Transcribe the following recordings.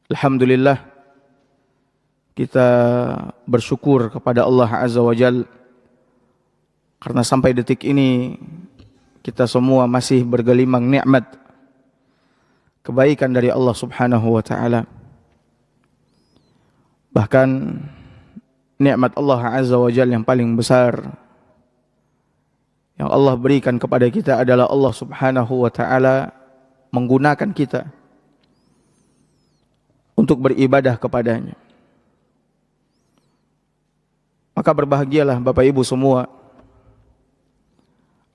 Alhamdulillah, kita bersyukur kepada Allah Azza wa Jal karena sampai detik ini kita semua masih bergelimang nikmat kebaikan dari Allah Subhanahu wa taala. Bahkan nikmat Allah Azza wa Jal yang paling besar yang Allah berikan kepada kita adalah Allah Subhanahu wa taala menggunakan kita untuk beribadah kepadanya. Maka berbahagialah Bapak Ibu semua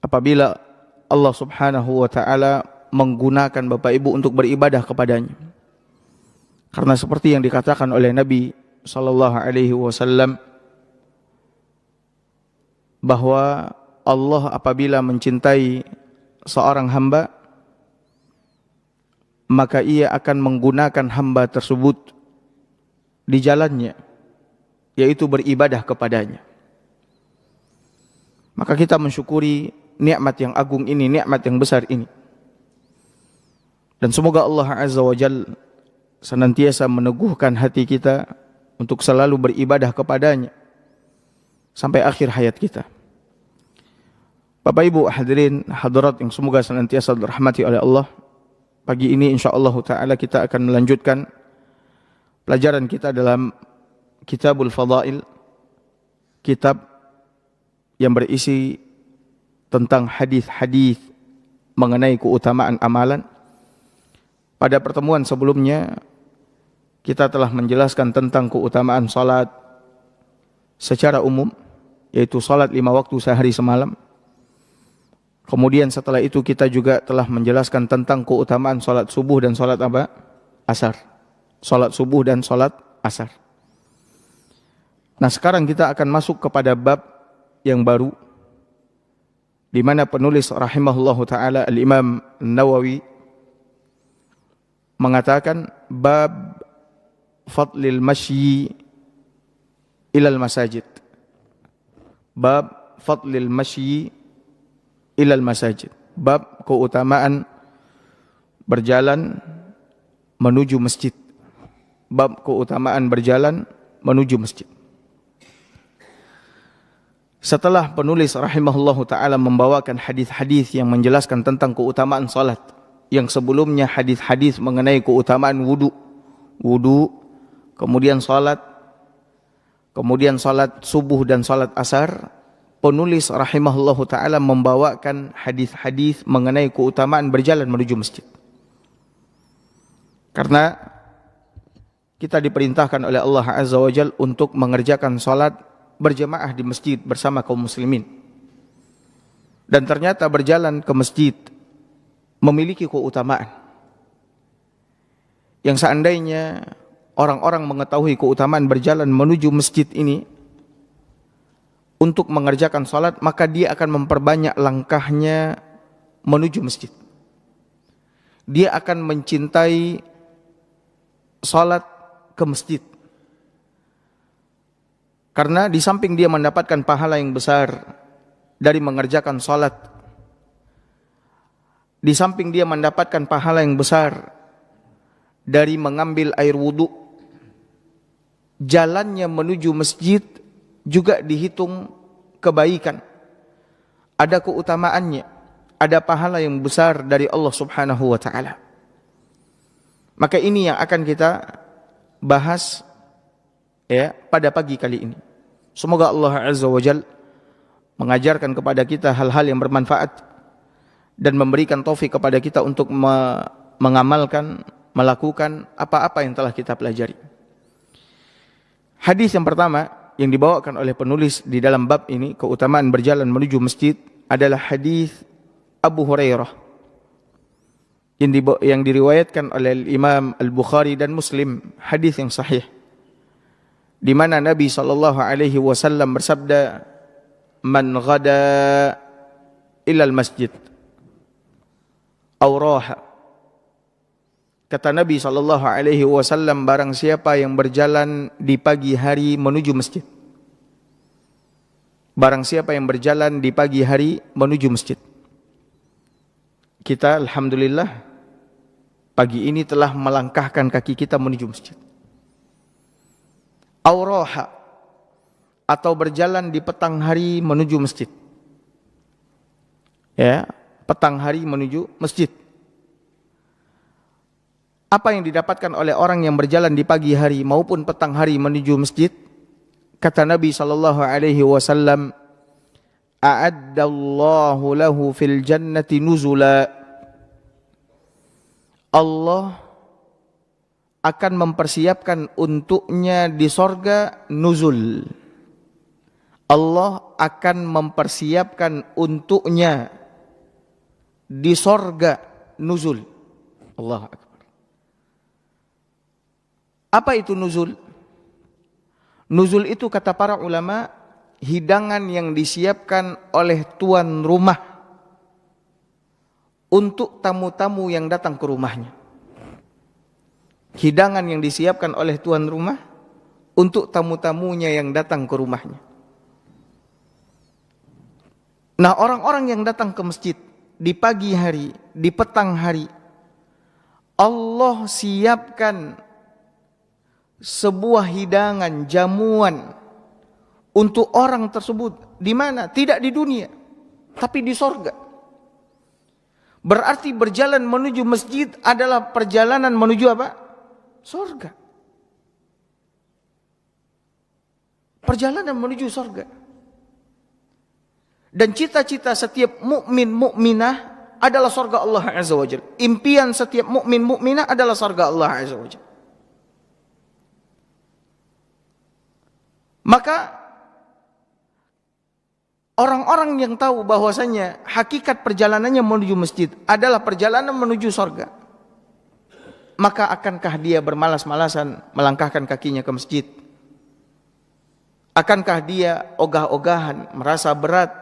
apabila Allah Subhanahu wa taala menggunakan Bapak Ibu untuk beribadah kepadanya. Karena seperti yang dikatakan oleh Nabi sallallahu alaihi wasallam bahwa Allah apabila mencintai seorang hamba, maka ia akan menggunakan hamba tersebut di jalannya, yaitu beribadah kepadanya. Maka kita mensyukuri nikmat yang agung ini, nikmat yang besar ini. Dan semoga Allah Azza wa Jalla senantiasa meneguhkan hati kita untuk selalu beribadah kepadanya sampai akhir hayat kita. Bapak Ibu hadirin hadirat yang semoga senantiasa dirahmati oleh Allah, pagi ini insyaallah ta'ala kita akan melanjutkan pelajaran kita dalam Kitabul Fadail, kitab yang berisi tentang hadis-hadis mengenai keutamaan amalan. Pada pertemuan sebelumnya kita telah menjelaskan tentang keutamaan salat secara umum, yaitu salat 5 waktu sehari semalam. Kemudian setelah itu kita juga telah menjelaskan tentang keutamaan salat subuh dan salat apa? Asar. Salat subuh dan salat asar. Nah, sekarang kita akan masuk kepada bab yang baru di mana penulis rahimahullahu taala Al-Imam Nawawi mengatakan bab fadlil masyi ilal masajid. Bab fadlil masyi ilal masajid. Bab keutamaan berjalan menuju masjid. Bab keutamaan berjalan menuju masjid. Setelah penulis rahimahullahu ta'ala membawakan hadis-hadis yang menjelaskan tentang keutamaan salat, yang sebelumnya hadis-hadis mengenai keutamaan wudu, kemudian salat subuh dan salat asar, penulis rahimahullahu ta'ala membawakan hadis-hadis mengenai keutamaan berjalan menuju masjid. Karena kita diperintahkan oleh Allah Azza wa Jalla untuk mengerjakan salat berjamaah di masjid bersama kaum muslimin. Dan ternyata berjalan ke masjid memiliki keutamaan yang seandainya orang-orang mengetahui keutamaan berjalan menuju masjid ini untuk mengerjakan salat, maka dia akan memperbanyak langkahnya menuju masjid. Dia akan mencintai salat ke masjid. Karena di samping dia mendapatkan pahala yang besar dari mengerjakan salat, di samping dia mendapatkan pahala yang besar dari mengambil air wudu, jalannya menuju masjid juga dihitung kebaikan. Ada keutamaannya, ada pahala yang besar dari Allah Subhanahu wa taala. Maka ini yang akan kita bahas pada pagi kali ini. Semoga Allah Azza wa Jalla mengajarkan kepada kita hal-hal yang bermanfaat dan memberikan taufik kepada kita untuk mengamalkan, melakukan apa-apa yang telah kita pelajari. Hadis yang pertama yang dibawakan oleh penulis di dalam bab ini, keutamaan berjalan menuju masjid, adalah hadis Abu Hurairah yang diriwayatkan oleh Imam Al-Bukhari dan Muslim, hadis yang sahih, di mana Nabi sallallahu alaihi wasallam bersabda, "Man ghada ila al-masjid aw raha." Kata Nabi sallallahu alaihi wasallam, barang siapa yang berjalan di pagi hari menuju masjid. Barang siapa yang berjalan di pagi hari menuju masjid. Kita alhamdulillah pagi ini telah melangkahkan kaki kita menuju masjid. Auraha, atau berjalan di petang hari menuju masjid. Ya, petang hari menuju masjid. Apa yang didapatkan oleh orang yang berjalan di pagi hari maupun petang hari menuju masjid? Kata Nabi SAW, a'addallahu lahu fil jannati nuzula. Allah akan mempersiapkan untuknya di sorga nuzul. Allah akan mempersiapkan untuknya di sorga nuzul. Allahu Akbar. Apa itu nuzul? Nuzul itu kata para ulama, hidangan yang disiapkan oleh tuan rumah untuk tamu-tamu yang datang ke rumahnya. Hidangan yang disiapkan oleh tuan rumah untuk tamu-tamunya yang datang ke rumahnya. Nah, orang-orang yang datang ke masjid di pagi hari, di petang hari, Allah siapkan sebuah hidangan, jamuan untuk orang tersebut. Di mana? Tidak di dunia, tapi di sorga. Berarti berjalan menuju masjid adalah perjalanan menuju apa? Sorga. Perjalanan menuju sorga. Dan cita-cita setiap mukmin mukminah adalah surga Allah Azza wa Jalla. Impian setiap mukmin mukminah adalah surga Allah Azza wa Jalla. Maka orang-orang yang tahu bahwasanya hakikat perjalanannya menuju masjid adalah perjalanan menuju surga, maka akankah dia bermalas-malasan melangkahkan kakinya ke masjid? Akankah dia ogah-ogahan, merasa berat,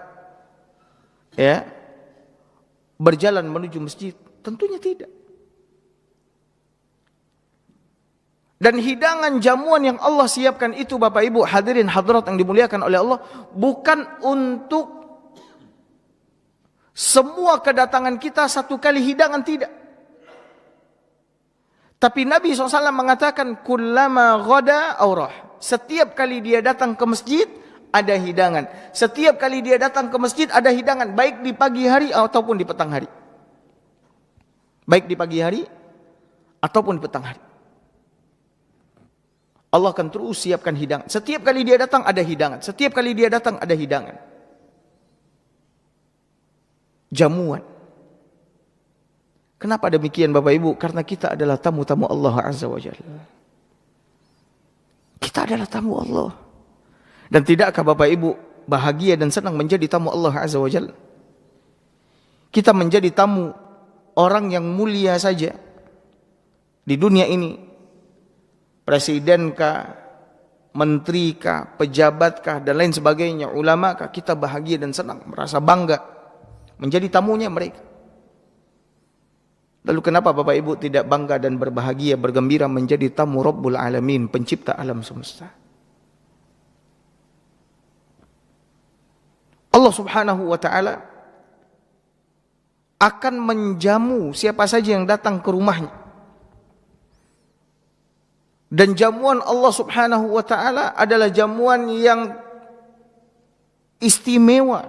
ya, berjalan menuju masjid? Tentunya tidak. Dan hidangan jamuan yang Allah siapkan itu, Bapak Ibu hadirin hadirat yang dimuliakan oleh Allah, bukan untuk semua kedatangan kita satu kali hidangan, tidak. Tapi Nabi SAW mengatakan, kullama ghada aurah. Setiap kali dia datang ke masjid, ada hidangan. Setiap kali dia datang ke masjid, ada hidangan. Baik di pagi hari ataupun di petang hari. Baik di pagi hari ataupun di petang hari. Allah akan terus siapkan hidangan. Setiap kali dia datang, ada hidangan. Setiap kali dia datang, ada hidangan. Jamuan. Kenapa demikian Bapak Ibu? Karena kita adalah tamu-tamu Allah Azza wa Jalla. Kita adalah tamu Allah. Dan tidakkah Bapak Ibu bahagia dan senang menjadi tamu Allah Azza wa Jalla? Kita menjadi tamu orang yang mulia saja di dunia ini. Presidenkah, menterikah, pejabatkah, dan lain sebagainya, ulamakah, kita bahagia dan senang, merasa bangga menjadi tamunya mereka. Lalu kenapa Bapak Ibu tidak bangga dan berbahagia, bergembira menjadi tamu Rabbul Alamin, pencipta alam semesta? Allah Subhanahu wa ta'ala akan menjamu siapa saja yang datang ke rumahnya. Dan jamuan Allah Subhanahu wa ta'ala adalah jamuan yang istimewa.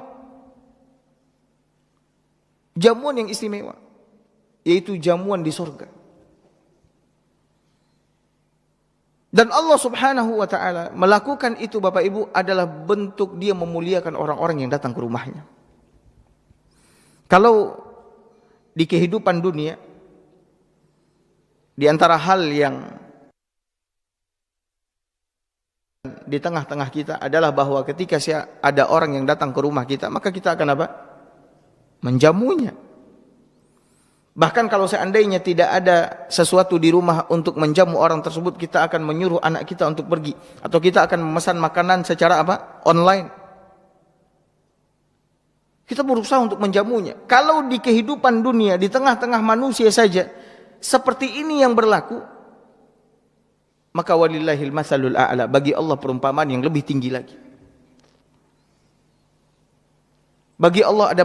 Jamuan yang istimewa, yaitu jamuan di surga. Dan Allah Subhanahu wa ta'ala melakukan itu Bapak Ibu adalah bentuk dia memuliakan orang-orang yang datang ke rumahnya. Kalau di kehidupan dunia, di antara hal yang di tengah-tengah kita adalah bahwa ketika ada orang yang datang ke rumah kita, maka kita akan apa? Menjamunya. Bahkan kalau seandainya tidak ada sesuatu di rumah untuk menjamu orang tersebut, kita akan menyuruh anak kita untuk pergi, atau kita akan memesan makanan secara apa? Online. Kita berusaha untuk menjamunya. Kalau di kehidupan dunia, di tengah-tengah manusia saja seperti ini yang berlaku, maka walillahil masalul a'la, bagi Allah perumpamaan yang lebih tinggi lagi. Bagi Allah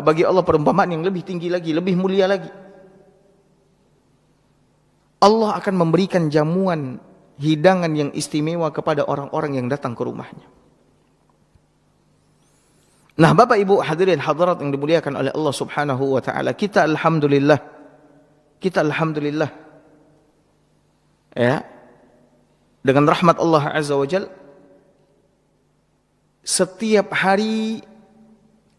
bagi Allah perumpamaan yang lebih tinggi lagi, lebih mulia lagi. Allah akan memberikan jamuan, hidangan yang istimewa kepada orang-orang yang datang ke rumahnya. Nah, Bapak Ibu hadirin hadirat yang dimuliakan oleh Allah Subhanahu wa taala, kita alhamdulillah ya, dengan rahmat Allah Azza wa Jalla, setiap hari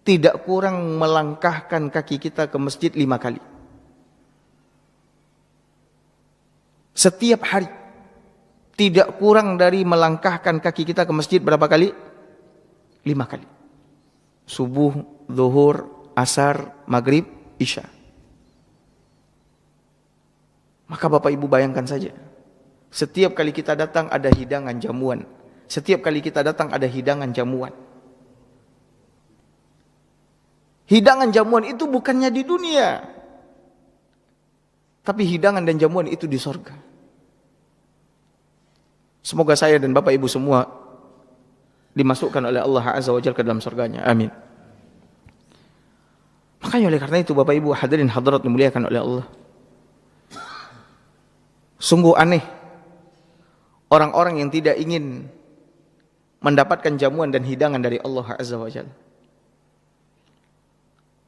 tidak kurang melangkahkan kaki kita ke masjid 5 kali. Setiap hari tidak kurang dari melangkahkan kaki kita ke masjid berapa kali? 5 kali. Subuh, zuhur, asar, maghrib, isya. Maka Bapak Ibu bayangkan saja, setiap kali kita datang ada hidangan jamuan. Setiap kali kita datang ada hidangan jamuan. Hidangan jamuan itu bukannya di dunia, tapi hidangan dan jamuan itu di sorga. Semoga saya dan Bapak Ibu semua dimasukkan oleh Allah Azza wa Jalla ke dalam surganya. Amin. Makanya oleh karena itu Bapak Ibu hadirin hadirat dimuliakan oleh Allah, sungguh aneh orang-orang yang tidak ingin mendapatkan jamuan dan hidangan dari Allah Azza wa Jalla.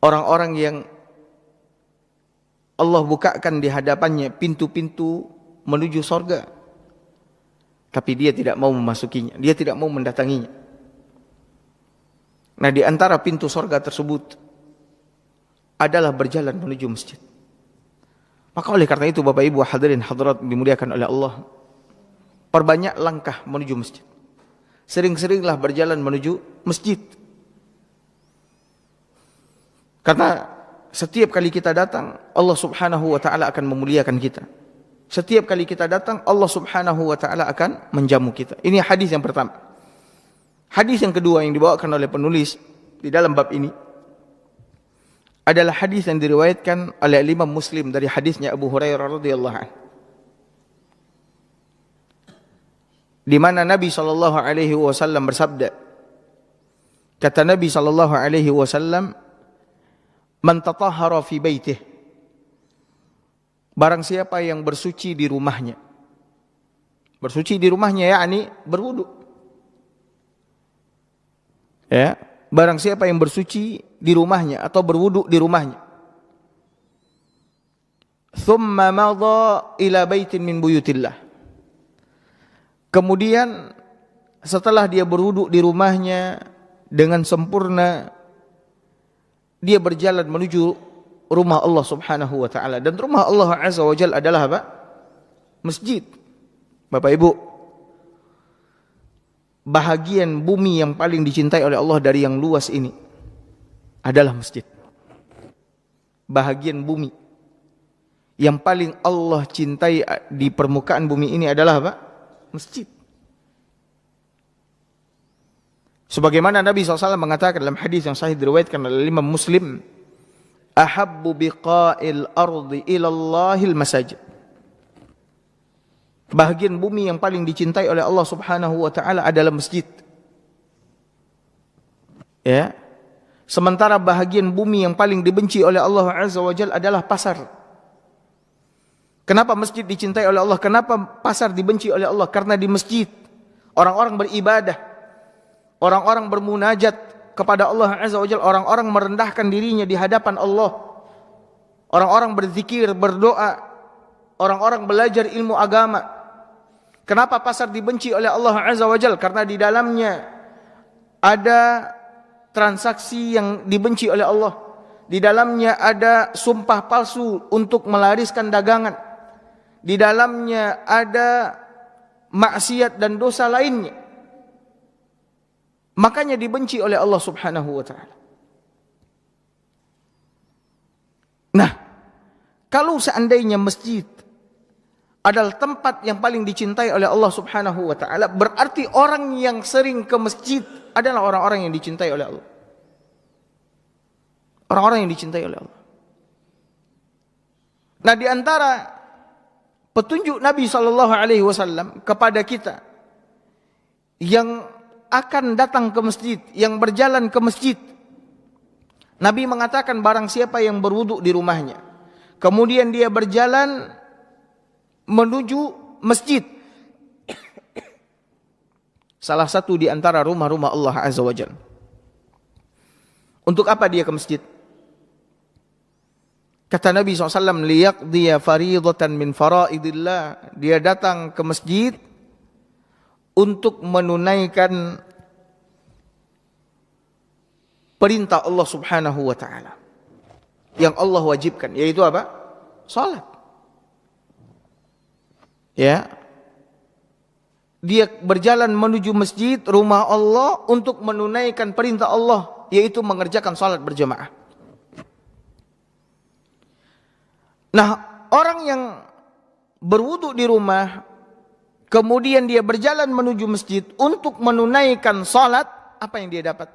Orang-orang yang Allah bukakan di hadapannya pintu-pintu menuju surga, tapi dia tidak mau memasukinya, dia tidak mau mendatanginya. Nah, di antara pintu surga tersebut adalah berjalan menuju masjid. Maka oleh karena itu Bapak Ibu hadirin hadirat dimuliakan oleh Allah, perbanyak langkah menuju masjid. Sering-seringlah berjalan menuju masjid. Karena setiap kali kita datang, Allah Subhanahu wa taala akan memuliakan kita. Setiap kali kita datang, Allah Subhanahu wa taala akan menjamu kita. Ini hadis yang pertama. Hadis yang kedua yang dibawakan oleh penulis di dalam bab ini adalah hadis yang diriwayatkan oleh Imam Muslim dari hadisnya Abu Hurairah radhiyallahu anhu, di mana Nabi sallallahu alaihi wasallam bersabda, kata Nabi sallallahu alaihi wasallam, "Man tatahhara fi baitihi," barang siapa yang bersuci di rumahnya. Bersuci di rumahnya yakni berwudu. Ya, barang siapa yang bersuci di rumahnya atau berwudu di rumahnya. Thumma madha ila baitin min buyutillah. Kemudian setelah dia berwudu di rumahnya dengan sempurna, dia berjalan menuju rumah Allah Subhanahu wa taala, dan rumah Allah Azza wa Jalla adalah apa? Masjid. Bapak Ibu, bahagian bumi yang paling dicintai oleh Allah dari yang luas ini adalah masjid. Bahagian bumi yang paling Allah cintai di permukaan bumi ini adalah apa? Masjid. Sebagaimana Nabi SAW mengatakan dalam hadis yang sahih diriwayatkan oleh Imam Muslim, "Ahabbu biqa'il ardi ilallahil masajid." Bahagian bumi yang paling dicintai oleh Allah Subhanahu wa taala adalah masjid. Ya. Sementara bahagian bumi yang paling dibenci oleh Allah Azza wa Jalla adalah pasar. Kenapa masjid dicintai oleh Allah? Kenapa pasar dibenci oleh Allah? Karena di masjid orang-orang beribadah, orang-orang bermunajat kepada Allah Azza wa Jalla, orang-orang merendahkan dirinya di hadapan Allah, orang-orang berzikir, berdoa, orang-orang belajar ilmu agama. Kenapa pasar dibenci oleh Allah Azza wa Jalla? Karena di dalamnya ada transaksi yang dibenci oleh Allah. Di dalamnya ada sumpah palsu untuk melariskan dagangan. Di dalamnya ada maksiat dan dosa lainnya. Makanya dibenci oleh Allah Subhanahu wa taala. Nah, kalau seandainya masjid adalah tempat yang paling dicintai oleh Allah Subhanahu wa taala, berarti orang yang sering ke masjid adalah orang-orang yang dicintai oleh Allah. Orang-orang yang dicintai oleh Allah. Nah, di antara petunjuk Nabi sallallahu alaihi wasallam kepada kita yang akan datang ke masjid, yang berjalan ke masjid, Nabi mengatakan barang siapa yang berwudu di rumahnya, kemudian dia berjalan menuju masjid. Salah satu di antara rumah-rumah Allah Azza wa Jalla. Untuk apa dia ke masjid? Kata Nabi SAW, liyaqdiya faridatan min faraidillah. Dia datang ke masjid untuk menunaikan perintah Allah Subhanahu wa taala yang Allah wajibkan, yaitu apa? Salat. Ya. Dia berjalan menuju masjid, rumah Allah, untuk menunaikan perintah Allah, yaitu mengerjakan salat berjamaah. Nah, orang yang berwudu di rumah, kemudian dia berjalan menuju masjid untuk menunaikan salat, apa yang dia dapat?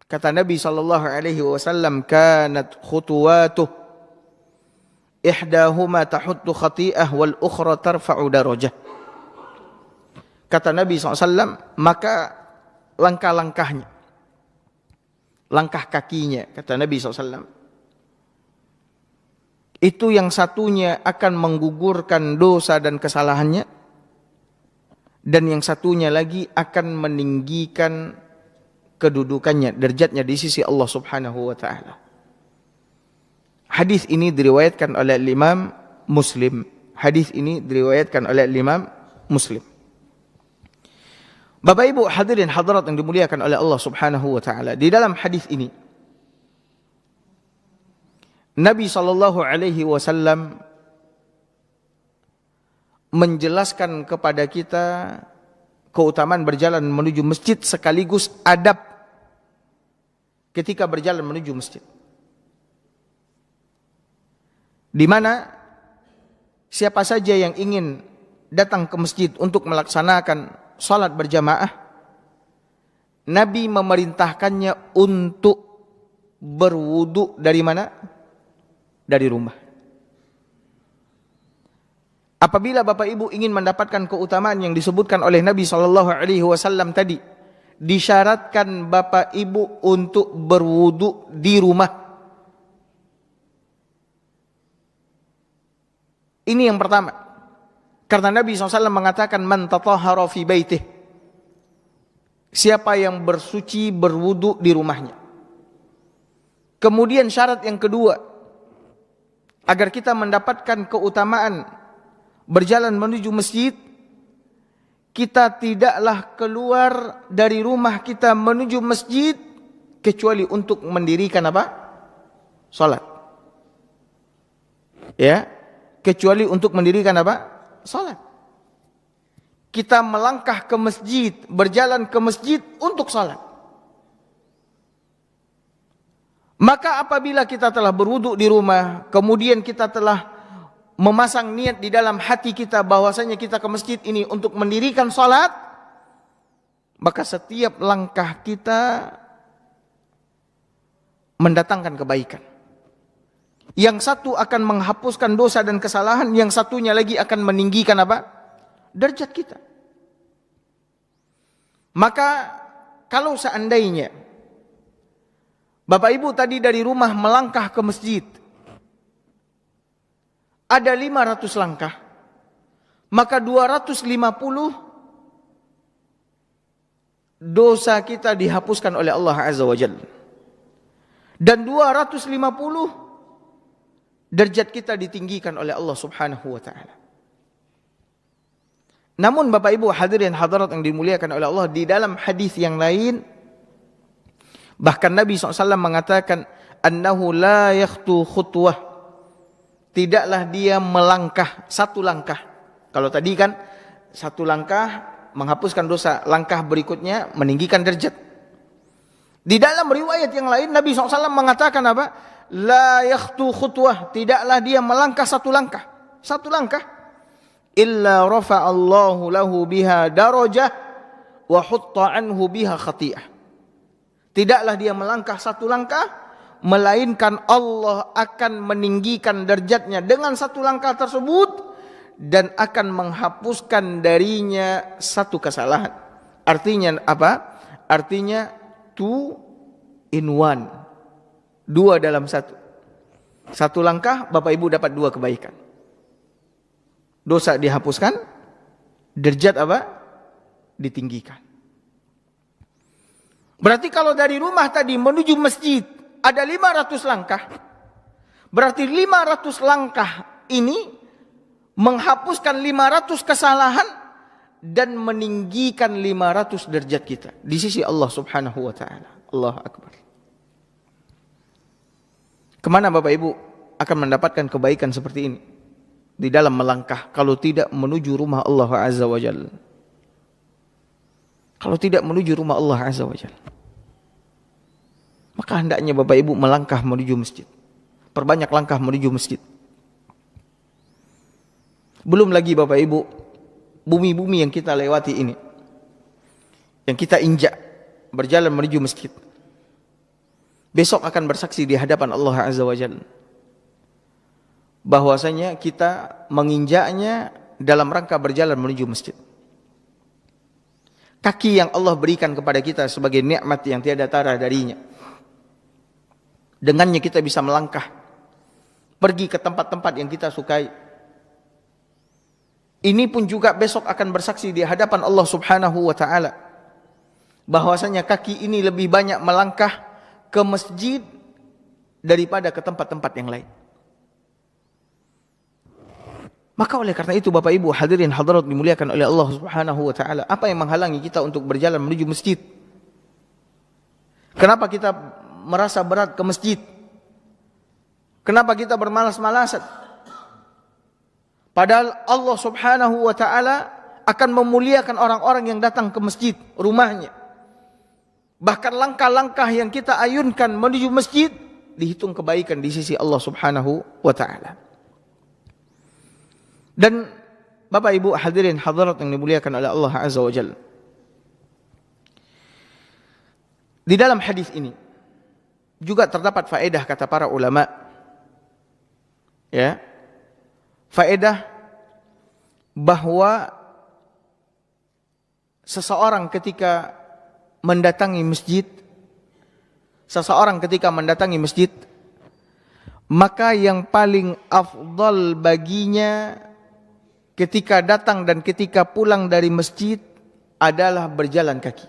Kata Nabi SAW, kanat khutuwatuh ihdahuma tahuttu khati'ah wal ukhra tarfa'u darajah. Kata Nabi SAW, maka langkah-langkahnya, langkah kakinya, kata Nabi SAW, itu yang satunya akan menggugurkan dosa dan kesalahannya, dan yang satunya lagi akan meninggikan kedudukannya, derajatnya di sisi Allah Subhanahu wa taala. Hadis ini diriwayatkan oleh Imam Muslim. Hadis ini diriwayatkan oleh Imam Muslim. Bapak Ibu hadirin hadirat yang dimuliakan oleh Allah Subhanahu wa taala, di dalam hadis ini Nabi sallallahu alaihi wasallam menjelaskan kepada kita keutamaan berjalan menuju masjid sekaligus adab ketika berjalan menuju masjid. Di mana siapa saja yang ingin datang ke masjid untuk melaksanakan salat berjamaah, Nabi memerintahkannya untuk berwudu dari mana? Dari rumah. Apabila Bapak Ibu ingin mendapatkan keutamaan yang disebutkan oleh Nabi SAW tadi, disyaratkan Bapak Ibu untuk berwudu di rumah. Ini yang pertama. Karena Nabi SAW mengatakan, man tatahhara fi baitih. Siapa yang bersuci berwudu di rumahnya. Kemudian syarat yang kedua, agar kita mendapatkan keutamaan berjalan menuju masjid, kita tidaklah keluar dari rumah kita menuju masjid kecuali untuk mendirikan apa? Salat. Ya, kecuali untuk mendirikan apa? Salat. Kita melangkah ke masjid, berjalan ke masjid untuk salat. Maka apabila kita telah berwudu di rumah, kemudian kita telah memasang niat di dalam hati kita bahwasanya kita ke masjid ini untuk mendirikan salat, maka setiap langkah kita mendatangkan kebaikan. Yang satu akan menghapuskan dosa dan kesalahan, yang satunya lagi akan meninggikan apa? Derajat kita. Maka kalau seandainya Bapak Ibu tadi dari rumah melangkah ke masjid, ada 500 langkah, maka 250 dosa kita dihapuskan oleh Allah Azza wa Jalla. Dan 250 derajat kita ditinggikan oleh Allah Subhanahu wa taala. Namun Bapak Ibu hadirin hadirat yang dimuliakan oleh Allah, di dalam hadis yang lain bahkan Nabi SAW mengatakan, annahu la yakhtu khutwah, tidaklah dia melangkah satu langkah. Kalau tadi kan satu langkah menghapuskan dosa, langkah berikutnya meninggikan derajat. Di dalam riwayat yang lain Nabi SAW mengatakan apa? La yakhtu khutwah, tidaklah dia melangkah satu langkah. Satu langkah. Illa rafa'allahu lahu biha darajah wa hutta anhu biha khati'ah. Tidaklah dia melangkah satu langkah, melainkan Allah akan meninggikan derajatnya dengan satu langkah tersebut dan akan menghapuskan darinya satu kesalahan. Artinya apa? Artinya 2 in 1. 2 dalam 1. Satu langkah Bapak Ibu dapat 2 kebaikan. Dosa dihapuskan, derajat apa? Ditinggikan. Berarti kalau dari rumah tadi menuju masjid ada 500 langkah. Berarti 500 langkah ini menghapuskan 500 kesalahan dan meninggikan 500 derajat kita di sisi Allah Subhanahu wa taala. Allahu akbar. Kemana Bapak Ibu akan mendapatkan kebaikan seperti ini? Di dalam melangkah, kalau tidak menuju rumah Allah Azza wa Jalla. Kalau tidak menuju rumah Allah Azza wa Jalla, maka hendaknya Bapak Ibu melangkah menuju masjid. Perbanyak langkah menuju masjid. Belum lagi Bapak Ibu, bumi-bumi yang kita lewati ini, yang kita injak berjalan menuju masjid, besok akan bersaksi di hadapan Allah Azza wa Jalla bahwasanya kita menginjaknya dalam rangka berjalan menuju masjid. Kaki yang Allah berikan kepada kita sebagai nikmat yang tiada tara darinya. Dengannya kita bisa melangkah, pergi ke tempat-tempat yang kita sukai. Ini pun juga besok akan bersaksi di hadapan Allah Subhanahu wa taala bahwasanya kaki ini lebih banyak melangkah ke masjid daripada ke tempat-tempat yang lain. Maka oleh karena itu Bapak Ibu hadirin hadirat dimuliakan oleh Allah Subhanahu wa taala, apa yang menghalangi kita untuk berjalan menuju masjid? Kenapa kita merasa berat ke masjid? Kenapa kita bermalas-malasan? Padahal Allah Subhanahu wa taala akan memuliakan orang-orang yang datang ke masjid, rumahnya. Bahkan langkah-langkah yang kita ayunkan menuju masjid dihitung kebaikan di sisi Allah Subhanahu wa taala. Dan Bapak Ibu hadirin hadirat yang dimuliakan oleh Allah Azza wa Jalla, di dalam hadis ini juga terdapat faedah kata para ulama, ya, faedah bahwa seseorang ketika mendatangi masjid, maka yang paling afdal baginya ketika datang dan ketika pulang dari masjid adalah berjalan kaki.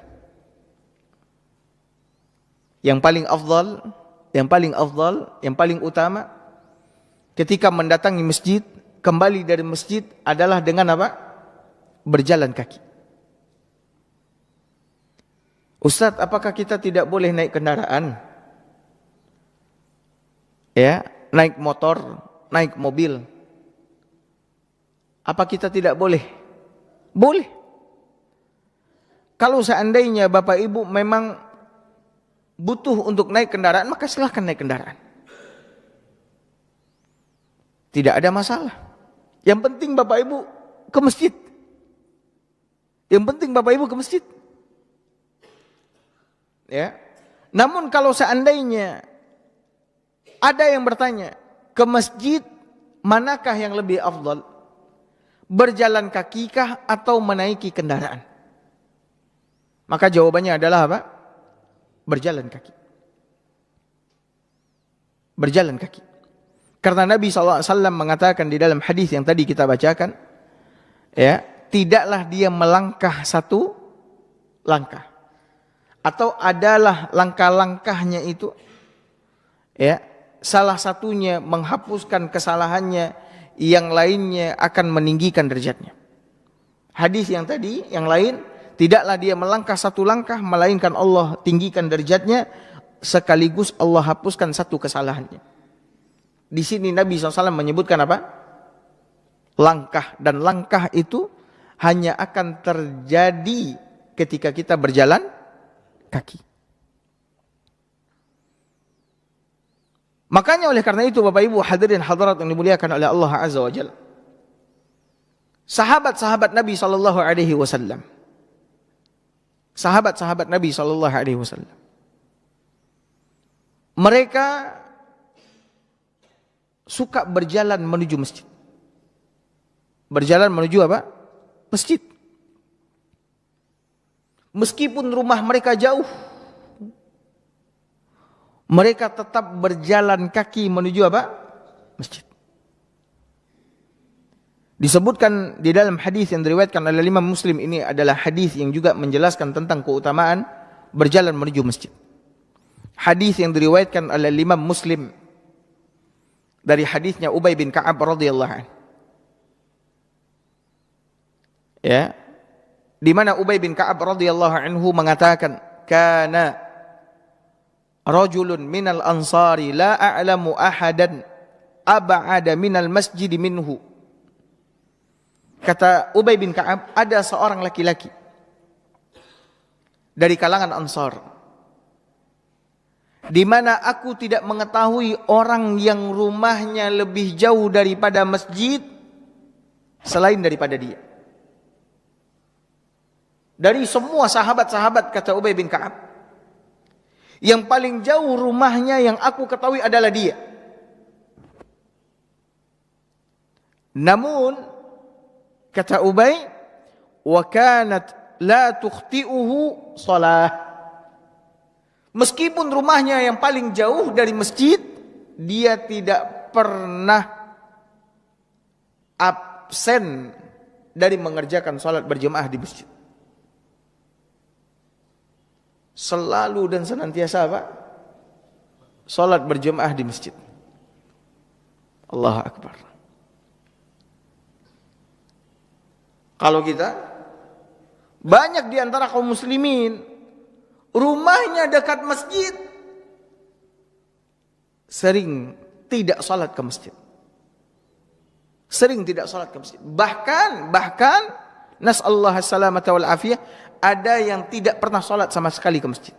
Yang paling afdal, yang paling utama ketika mendatangi masjid, kembali dari masjid adalah dengan apa? Berjalan kaki. Ustaz, apakah kita tidak boleh naik kendaraan? Ya, naik motor, naik mobil. Apa kita tidak boleh? Boleh. Kalau seandainya Bapak Ibu memang butuh untuk naik kendaraan, maka silahkan naik kendaraan. Tidak ada masalah. Yang penting Bapak Ibu ke masjid. Ya. Namun kalau seandainya ada yang bertanya, ke masjid manakah yang lebih afdal? Berjalan kakikah atau menaiki kendaraan? Maka jawabannya adalah apa? Berjalan kaki. Berjalan kaki. Karena Nabi SAW mengatakan di dalam hadis yang tadi kita bacakan, ya, tidaklah dia melangkah satu langkah, atau adalah langkah-langkahnya itu, ya, salah satunya menghapuskan kesalahannya, yang lainnya akan meninggikan derajatnya. Hadis yang tadi, yang lain, tidaklah dia melangkah satu langkah, melainkan Allah tinggikan derajatnya, sekaligus Allah hapuskan satu kesalahannya. Di sini Nabi SAW menyebutkan apa? Langkah, dan langkah itu hanya akan terjadi ketika kita berjalan kaki. Makanya oleh karena itu Bapak Ibu hadirin hadirat yang dimuliakan oleh Allah Azza wa Jalla, sahabat-sahabat Nabi sallallahu alaihi wasallam, mereka suka berjalan menuju masjid. Berjalan menuju apa? Masjid. Meskipun rumah mereka jauh, mereka tetap berjalan kaki menuju apa? Masjid. Disebutkan di dalam hadis yang diriwayatkan oleh Imam Muslim, ini adalah hadis yang juga menjelaskan tentang keutamaan berjalan menuju masjid. Hadis yang diriwayatkan oleh Imam Muslim dari hadisnya Ubay bin Ka'ab radhiyallahu anhu. Ya. Di mana Ubay bin Ka'ab radhiyallahu anhu mengatakan, "Kana rajulun minal ansari la a'lamu ahadan ab'ada minal masjid minhu." Kata Ubay bin Ka'ab, ada seorang laki-laki dari kalangan Ansar, di mana aku tidak mengetahui orang yang rumahnya lebih jauh daripada masjid selain daripada dia. Dari semua sahabat-sahabat, kata Ubay bin Ka'ab, yang paling jauh rumahnya yang aku ketahui adalah dia. Namun kata Ubay, wa kanat la tukhti'uhu shalah. Meskipun rumahnya yang paling jauh dari masjid, dia tidak pernah absen dari mengerjakan salat berjemaah di masjid. Selalu dan senantiasa apa? Salat berjemaah di masjid. Allahu Akbar. Kalau kita, banyak di antara kaum muslimin, rumahnya dekat masjid, sering tidak salat ke masjid. Sering tidak salat ke masjid. Bahkan, nas'allahu as-salamata wal afiyah, ada yang tidak pernah salat sama sekali ke masjid.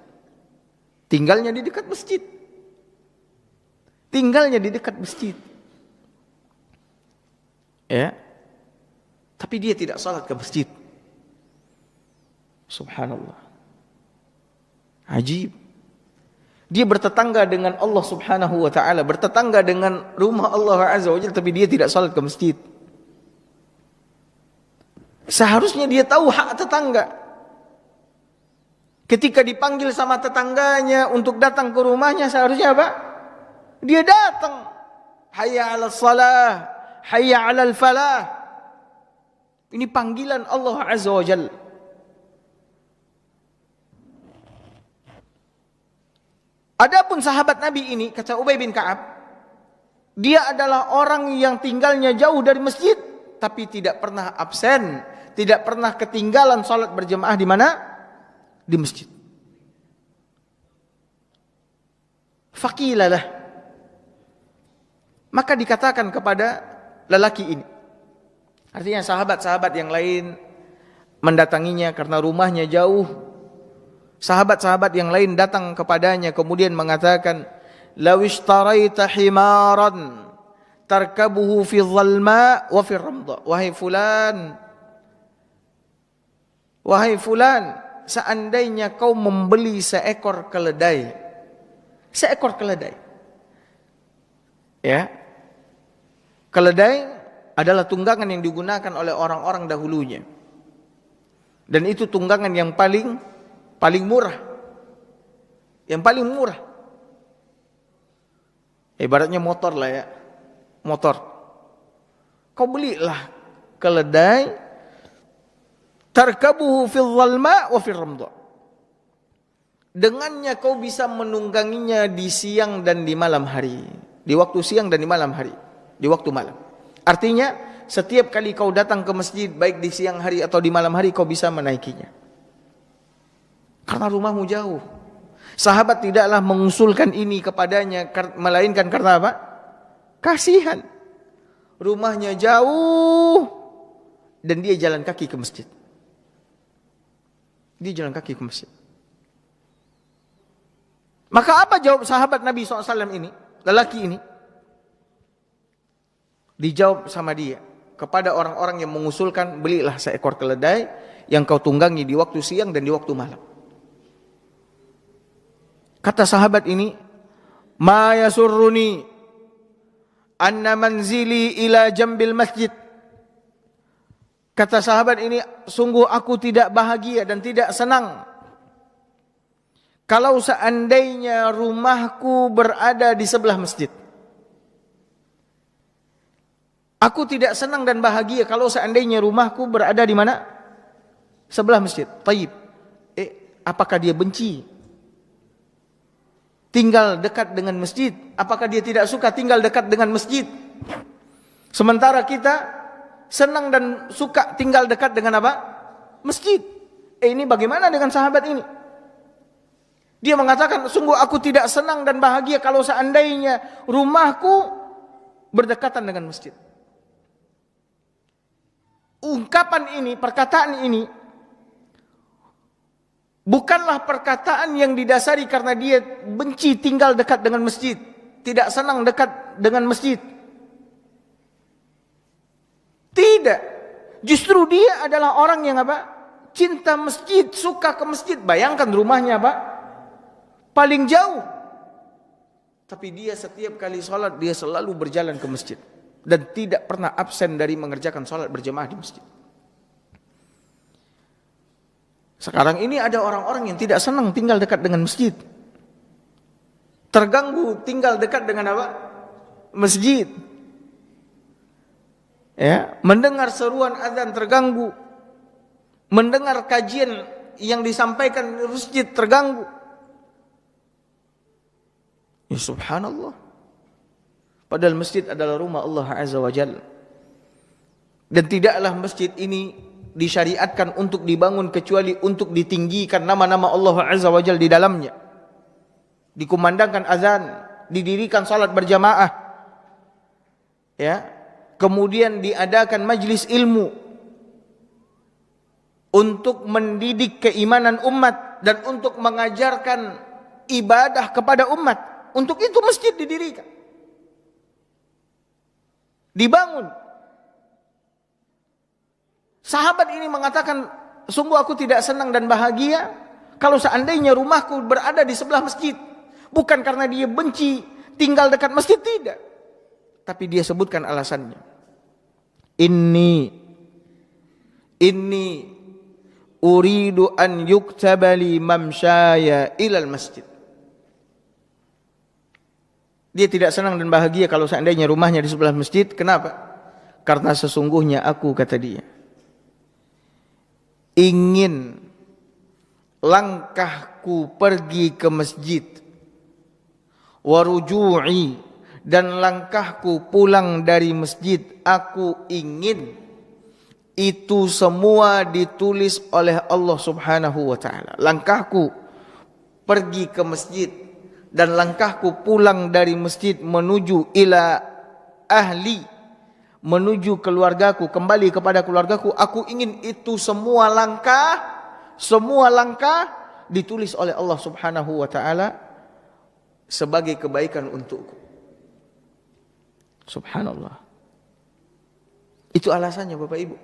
Tinggalnya di dekat masjid. Tinggalnya di dekat masjid. Ya. Tapi dia tidak salat ke masjid. Subhanallah. Ajib. Dia bertetangga dengan Allah Subhanahu wa ta'ala, bertetangga dengan rumah Allah Azza wa Jalla, tapi dia tidak salat ke masjid. Seharusnya dia tahu hak tetangga. Ketika dipanggil sama tetangganya untuk datang ke rumahnya, seharusnya apa? Dia datang. Hayya 'alas salah, hayya 'alal falah. Ini panggilan Allah Azza wa Jalla. Adapun sahabat Nabi ini, kata Ubay bin Ka'ab, dia adalah orang yang tinggalnya jauh dari masjid, tapi tidak pernah absen, tidak pernah ketinggalan salat berjemaah di mana? Di masjid. Faqilalah. Maka dikatakan kepada lelaki ini, artinya sahabat-sahabat yang lain mendatanginya karena rumahnya jauh. Sahabat-sahabat yang lain datang kepadanya kemudian mengatakan, "Law ishtaraita himaran tarkabuhu fi dhalma wa fi ramda." Wahai fulan, seandainya kau membeli seekor keledai. Seekor keledai. Ya. Keledai adalah tunggangan yang digunakan oleh orang-orang dahulunya. Dan itu tunggangan yang paling murah. Yang paling murah. Ibaratnya motor lah ya. Motor. Kau belilah keledai, tarkabuhu fil dhalma wa fil ramda. Dengannya kau bisa menungganginya di siang dan di malam hari. Di waktu siang dan di malam hari. Di waktu malam. Artinya, setiap kali kau datang ke masjid, baik di siang hari atau di malam hari, kau bisa menaikinya. Karena rumahmu jauh. Sahabat tidaklah mengusulkan ini kepadanya, melainkan karena apa? Kasihan. Rumahnya jauh, dan dia jalan kaki ke masjid. Dia jalan kaki ke masjid. Maka apa jawab sahabat Nabi SAW ini? Lelaki ini? Dijawab sama dia, kepada orang-orang yang mengusulkan, belilah seekor keledai yang kau tunggangi di waktu siang dan di waktu malam. Kata sahabat ini, "Ma yasurruni anna manzili ila jambil masjid." Kata sahabat ini, sungguh aku tidak bahagia dan tidak senang kalau seandainya rumahku berada di sebelah masjid. Aku tidak senang dan bahagia kalau seandainya rumahku berada di mana? Sebelah masjid. Taib. Apakah dia benci tinggal dekat dengan masjid? Apakah dia tidak suka tinggal dekat dengan masjid? Sementara kita senang dan suka tinggal dekat dengan apa? Masjid. Ini bagaimana dengan sahabat ini? Dia mengatakan, sungguh aku tidak senang dan bahagia kalau seandainya rumahku berdekatan dengan masjid. Ungkapan ini, perkataan ini bukanlah perkataan yang didasari karena dia benci tinggal dekat dengan masjid, tidak senang dekat dengan masjid. Tidak. Justru dia adalah orang yang apa? Cinta masjid, suka ke masjid. Bayangkan rumahnya apa? Paling jauh. Tapi dia setiap kali sholat dia selalu berjalan ke masjid. Dan tidak pernah absen dari mengerjakan sholat berjamaah di masjid. Sekarang ini ada orang-orang yang tidak senang tinggal dekat dengan masjid. Terganggu tinggal dekat dengan apa? Masjid. Ya, mendengar seruan azan terganggu. Mendengar kajian yang disampaikan di masjid terganggu. Ya subhanallah. Padahal masjid adalah rumah Allah Azza wa Jalla. Dan tidaklah masjid ini disyariatkan untuk dibangun kecuali untuk ditinggikan nama-nama Allah Azza wa Jalla di dalamnya. Dikumandangkan azan, didirikan salat berjamaah. Ya. Kemudian diadakan majlis ilmu untuk mendidik keimanan umat dan untuk mengajarkan ibadah kepada umat. Untuk itu masjid didirikan. Dibangun. Sahabat ini mengatakan, sungguh aku tidak senang dan bahagia kalau seandainya rumahku berada di sebelah masjid. Bukan karena dia benci tinggal dekat masjid, tidak. Tapi dia sebutkan alasannya. Inni uridu an yuktabali mamsyaya ilal masjid. Dia tidak senang dan bahagia kalau seandainya rumahnya di sebelah masjid. Kenapa? Karena sesungguhnya aku, kata dia, ingin langkahku pergi ke masjid, waruju'i, dan langkahku pulang dari masjid, aku ingin itu semua ditulis oleh Allah Subhanahu wa ta'ala. Langkahku pergi ke masjid dan langkahku pulang dari masjid menuju ila ahli, menuju keluargaku, kembali kepada keluargaku, aku ingin itu semua langkah ditulis oleh Allah Subhanahu wa ta'ala sebagai kebaikan untukku. Subhanallah. Itu alasannya Bapak Ibu.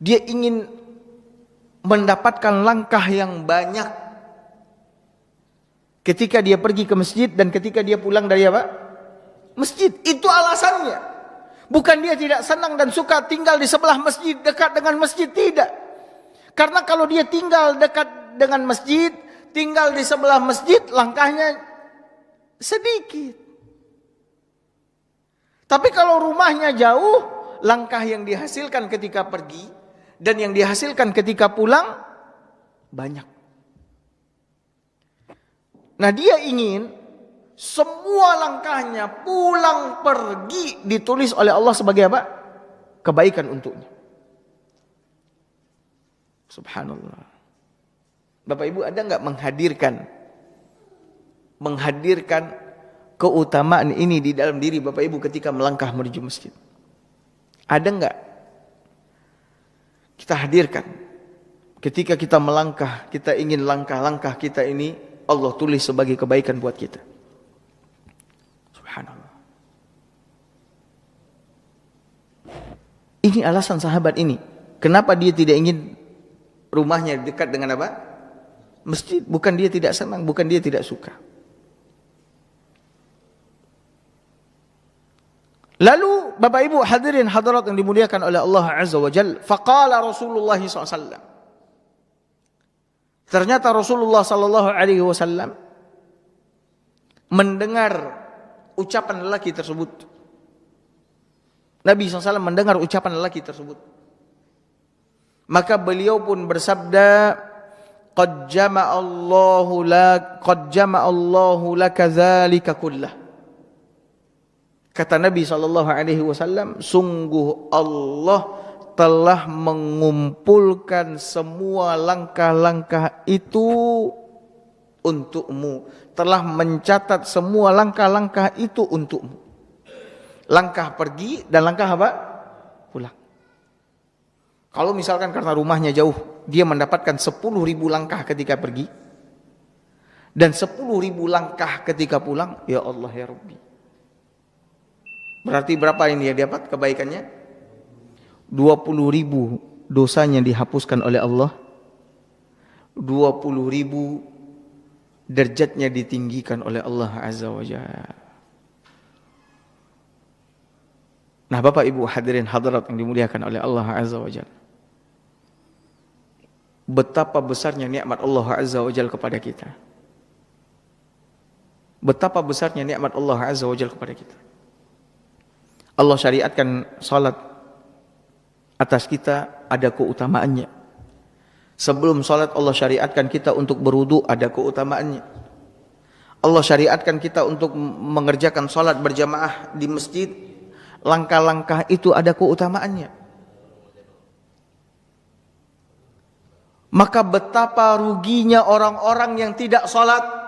Dia ingin mendapatkan langkah yang banyak ketika dia pergi ke masjid dan ketika dia pulang dari apa? Masjid. Itu alasannya. Bukan dia tidak senang dan suka tinggal di sebelah masjid, dekat dengan masjid, tidak. Karena kalau dia tinggal dekat dengan masjid, tinggal di sebelah masjid, langkahnya sedikit. Tapi kalau rumahnya jauh, langkah yang dihasilkan ketika pergi dan yang dihasilkan ketika pulang banyak. Nah, dia ingin semua langkahnya pulang pergi ditulis oleh Allah sebagai apa? Kebaikan untuknya. Subhanallah. Bapak Ibu, ada enggak menghadirkan keutamaan ini di dalam diri Bapak Ibu ketika melangkah menuju masjid? Ada enggak? Kita hadirkan. Ketika kita melangkah, kita ingin langkah-langkah kita ini Allah tulis sebagai kebaikan buat kita. Subhanallah. Ini alasan sahabat ini. Kenapa dia tidak ingin rumahnya dekat dengan apa? Masjid. Bukan dia tidak senang, bukan dia tidak suka. Lalu Bapak Ibu hadirin hadirat yang dimuliakan oleh Allah Azza wa Jalla, faqala Rasulullah SAW. Ternyata Rasulullah sallallahu alaihi wasallam mendengar ucapan lelaki tersebut. Nabi SAW mendengar ucapan lelaki tersebut. Maka beliau pun bersabda, qad jama'allahu laka dzalika kullah. Kata Nabi SAW, sungguh Allah telah mengumpulkan semua langkah-langkah itu untukmu, telah mencatat semua langkah-langkah itu untukmu. Langkah pergi dan langkah apa? Pulang. Kalau misalkan karena rumahnya jauh, dia mendapatkan 10.000 langkah ketika pergi dan 10.000 langkah ketika pulang, ya Allah ya Rabbi. Berarti berapa ini dia dapat kebaikannya? 20.000 dosanya dihapuskan oleh Allah, 20.000 derajatnya ditinggikan oleh Allah Azza wa Jalla. Nah, Bapak Ibu hadirin hadirat yang dimuliakan oleh Allah Azza wa Jalla, betapa besarnya nikmat Allah Azza wa Jalla kepada kita. Betapa besarnya nikmat Allah Azza wa Jalla kepada kita. Allah syariatkan salat atas kita, ada keutamaannya. Sebelum salat Allah syariatkan kita untuk berwudu, ada keutamaannya. Allah syariatkan kita untuk mengerjakan salat berjamaah di masjid, langkah-langkah itu ada keutamaannya. Maka betapa ruginya orang-orang yang tidak salat.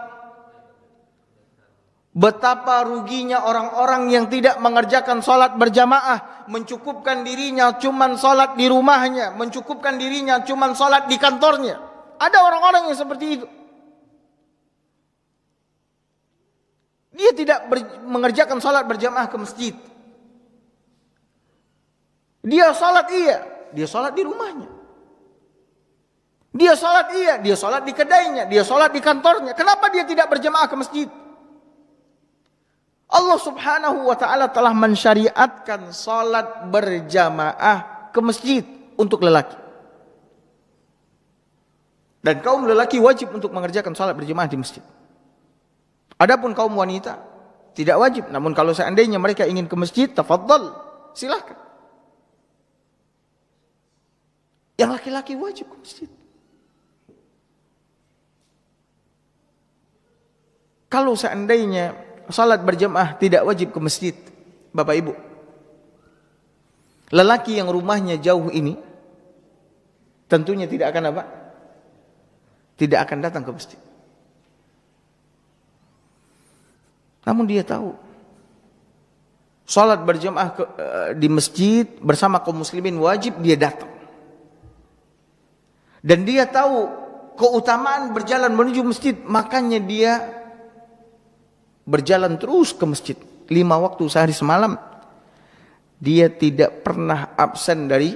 Betapa ruginya orang-orang yang tidak mengerjakan salat berjamaah, mencukupkan dirinya cuman salat di rumahnya, mencukupkan dirinya cuman salat di kantornya. Ada orang-orang yang seperti itu. Dia tidak mengerjakan salat berjamaah ke masjid. Dia salat dia salat di rumahnya. Dia salat dia salat di kedainya, dia salat di kantornya. Kenapa dia tidak berjamaah ke masjid? Allah Subhanahu wa taala telah mensyariatkan salat berjamaah ke masjid untuk lelaki. Dan kaum lelaki wajib untuk mengerjakan salat berjamaah di masjid. Adapun kaum wanita tidak wajib, namun kalau seandainya mereka ingin ke masjid, tafadhal, silakan. Yang laki-laki wajib ke masjid. Kalau seandainya salat berjamaah tidak wajib ke masjid, Bapak Ibu, lelaki yang rumahnya jauh ini tentunya tidak akan apa? Tidak akan datang ke masjid. Namun dia tahu salat berjamaah di masjid bersama kaum muslimin wajib, dia datang. Dan dia tahu keutamaan berjalan menuju masjid, makanya dia berjalan terus ke masjid 5 waktu sehari semalam. Dia tidak pernah absen dari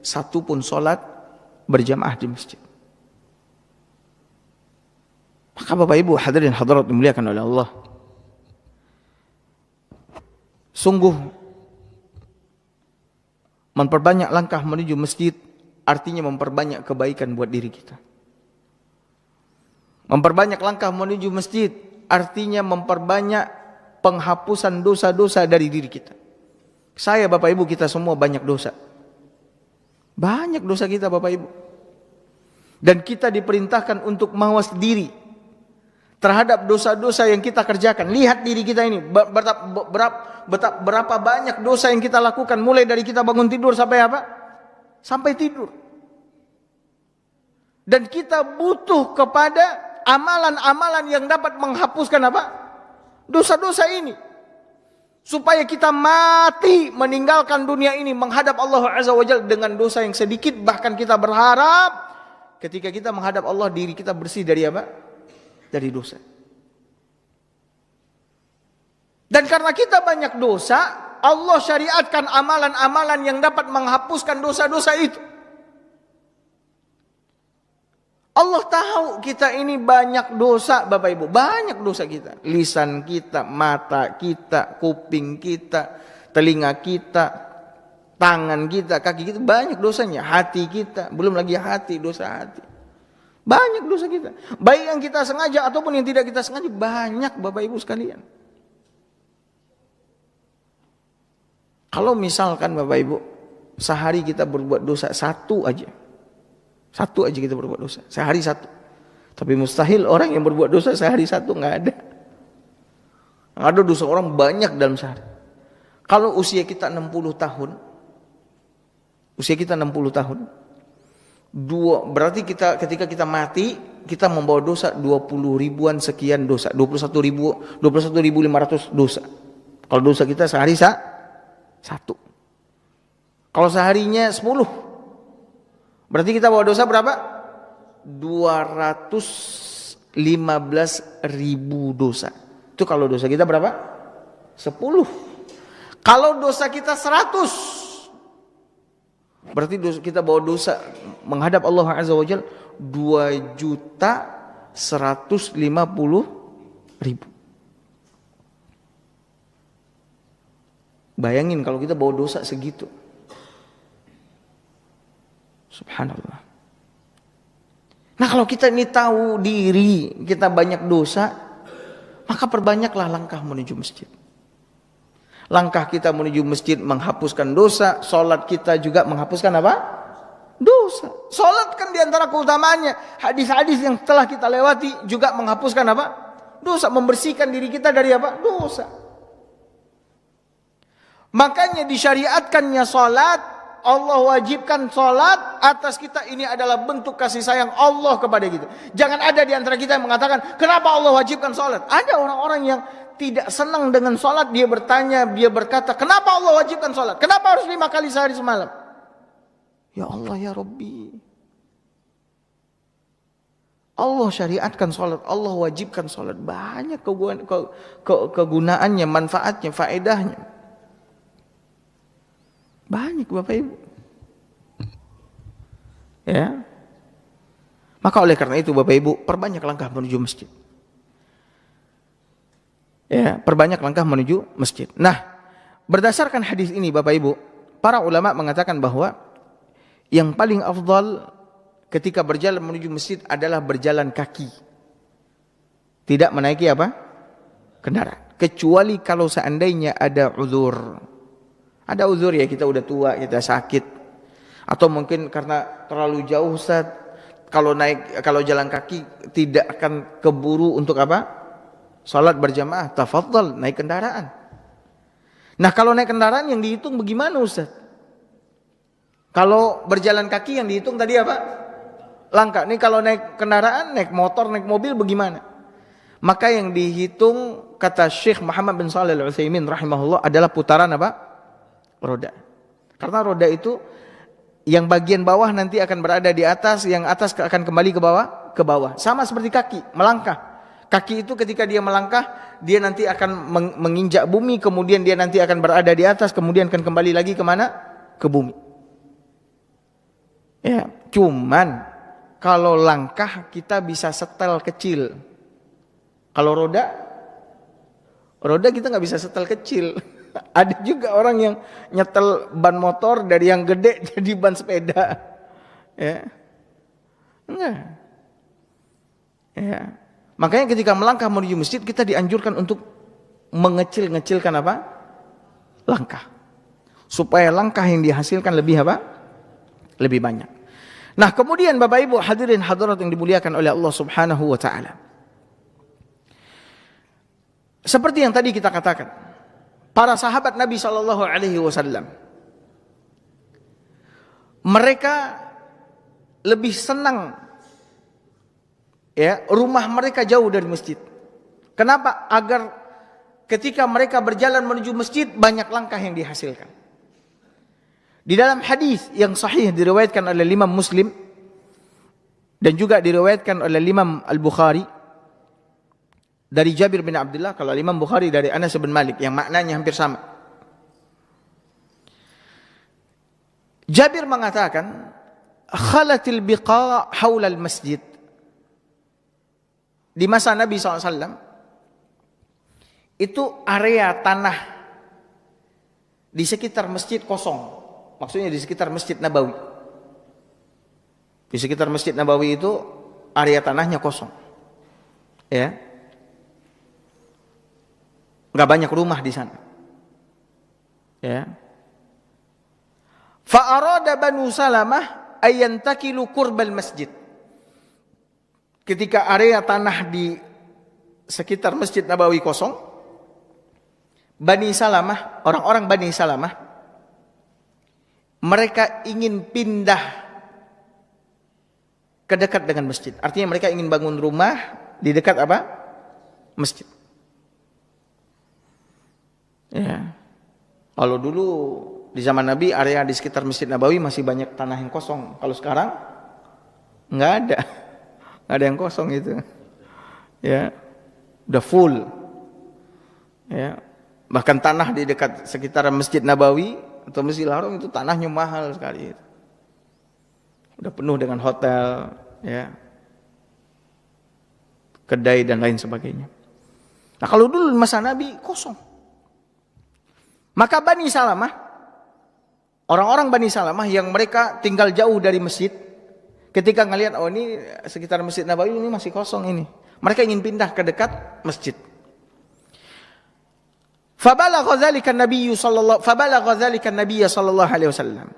satu pun salat berjamaah di masjid. Maka Bapak Ibu hadirin hadirat dimuliakan oleh Allah, sungguh memperbanyak langkah menuju masjid artinya memperbanyak kebaikan buat diri kita. Memperbanyak langkah menuju masjid artinya memperbanyak penghapusan dosa-dosa dari diri kita. Saya, Bapak Ibu, kita semua banyak dosa. Banyak dosa kita, Bapak Ibu. Dan kita diperintahkan untuk mawas diri terhadap dosa-dosa yang kita kerjakan. Lihat diri kita ini, berapa banyak dosa yang kita lakukan, mulai dari kita bangun tidur sampai apa? Sampai tidur. Dan kita butuh kepada amalan-amalan yang dapat menghapuskan apa? Dosa-dosa ini. Supaya kita mati meninggalkan dunia ini menghadap Allah Azza wa Jalla dengan dosa yang sedikit. Bahkan kita berharap ketika kita menghadap Allah diri kita bersih dari apa? Dari dosa. Dan karena kita banyak dosa, Allah syariatkan amalan-amalan yang dapat menghapuskan dosa-dosa itu. Allah tahu kita ini banyak dosa, Bapak Ibu, banyak dosa kita. Lisan kita, mata kita, kuping kita, telinga kita, tangan kita, kaki kita, banyak dosanya. Hati kita, belum lagi hati, dosa hati. Banyak dosa kita. Baik yang kita sengaja ataupun yang tidak kita sengaja, banyak Bapak Ibu sekalian. Kalau misalkan Bapak Ibu, sehari kita berbuat dosa satu aja kita berbuat dosa, sehari satu. Tapi mustahil orang yang berbuat dosa sehari satu, nggak ada. Ada dosa orang banyak dalam sehari. Kalau usia kita 60 tahun, berarti kita ketika kita mati, kita membawa dosa 20 ribuan sekian dosa, 21.500 dosa. Kalau dosa kita sehari satu. Kalau seharinya 10, berarti kita bawa dosa berapa? 215.000 dosa. Itu kalau dosa kita berapa? 10. Kalau dosa kita 100, berarti kita bawa dosa menghadap Allah Azza wa Jalla 2.150.000. Bayangin kalau kita bawa dosa segitu. Subhanallah. Nah, kalau kita ini tahu diri kita banyak dosa, maka perbanyaklah langkah menuju masjid. Langkah kita menuju masjid menghapuskan dosa, salat kita juga menghapuskan apa? Dosa. Salat kan diantara keutamaannya. Hadis-hadis yang telah kita lewati juga menghapuskan apa? Dosa, membersihkan diri kita dari apa? Dosa. Makanya disyariatkannya salat, Allah wajibkan salat atas kita, ini adalah bentuk kasih sayang Allah kepada kita. Jangan ada di antara kita yang mengatakan, kenapa Allah wajibkan salat? Ada orang-orang yang tidak senang dengan salat, dia bertanya, dia berkata, kenapa Allah wajibkan salat? Kenapa harus 5 kali sehari semalam? Ya Allah ya Rabbi, Allah syariatkan salat, Allah wajibkan salat. Banyak kegunaannya, manfaatnya, faedahnya. Banyak Bapak Ibu. Ya. Maka oleh karena itu Bapak Ibu, perbanyak langkah menuju masjid. Ya, perbanyak langkah menuju masjid. Nah, berdasarkan hadis ini Bapak Ibu, para ulama mengatakan bahwa yang paling afdal ketika berjalan menuju masjid adalah berjalan kaki. Tidak menaiki apa? Kendaraan. Kecuali kalau seandainya ada uzur. Ada uzur ya, kita udah tua, kita sakit. Atau mungkin karena terlalu jauh Ustaz, kalau jalan kaki tidak akan keburu untuk apa? Salat berjamaah, tafadhal naik kendaraan. Nah, kalau naik kendaraan yang dihitung bagaimana Ustaz? Kalau berjalan kaki yang dihitung tadi apa? Langkah. Nih kalau naik kendaraan, naik motor, naik mobil bagaimana? Maka yang dihitung kata Syekh Muhammad bin Shalih Al-Utsaimin rahimahullah adalah putaran apa? Roda. Karena roda itu yang bagian bawah nanti akan berada di atas, yang atas akan kembali ke bawah, Sama seperti kaki, melangkah. Kaki itu ketika dia melangkah, dia nanti akan menginjak bumi, kemudian dia nanti akan berada di atas, kemudian akan kembali lagi kemana? Ke bumi. Ya, cuman kalau langkah kita bisa setel kecil. Kalau roda kita nggak bisa setel kecil. Ada juga orang yang nyetel ban motor dari yang gede jadi ban sepeda. Ya. Enggak. Ya. Makanya ketika melangkah menuju masjid, kita dianjurkan untuk mengecil-ngecilkan apa? Langkah. Supaya langkah yang dihasilkan lebih apa? Lebih banyak. Nah, kemudian Bapak Ibu hadirin hadirat yang dimuliakan oleh Allah Subhanahu wa taala. Seperti yang tadi kita katakan, para sahabat Nabi sallallahu alaihi wasallam mereka lebih senang ya, rumah mereka jauh dari masjid. Kenapa? Agar ketika mereka berjalan menuju masjid banyak langkah yang dihasilkan. Di dalam hadis yang sahih diriwayatkan oleh Imam Muslim dan juga diriwayatkan oleh Imam Al-Bukhari dari Jabir bin Abdullah, kalau Imam Bukhari dari Anas bin Malik, yang maknanya hampir sama. Jabir mengatakan, khalatil biqa' haula al-masjid. Di masa Nabi SAW, itu area tanah di sekitar masjid kosong. Maksudnya di sekitar Masjid Nabawi. Di sekitar Masjid Nabawi itu area tanahnya kosong. Ya. Enggak banyak rumah di sana. Ya. Fa'arada Banu Salamah ayyantakilu qurbal masjid. Ketika area tanah di sekitar Masjid Nabawi kosong, Bani Salamah, orang-orang Bani Salamah, mereka ingin pindah ke dekat dengan masjid. Artinya mereka ingin bangun rumah di dekat apa? Masjid. Ya. Kalau dulu di zaman Nabi area di sekitar Masjid Nabawi masih banyak tanah yang kosong. Kalau sekarang nggak ada, nggak ada yang kosong itu. Ya, udah full. Ya, bahkan tanah di dekat sekitar Masjid Nabawi atau Masjidil Haram itu tanahnya mahal sekali. Udah penuh dengan hotel, ya, kedai dan lain sebagainya. Nah kalau dulu masa Nabi kosong. Maka Bani Salamah, orang-orang Bani Salamah yang mereka tinggal jauh dari masjid, ketika ngelihat oh ini sekitar Masjid Nabawi ini masih kosong ini, mereka ingin pindah ke dekat masjid. Fabalagha dzalika an-nabiy sallallahu alaihi wasallam.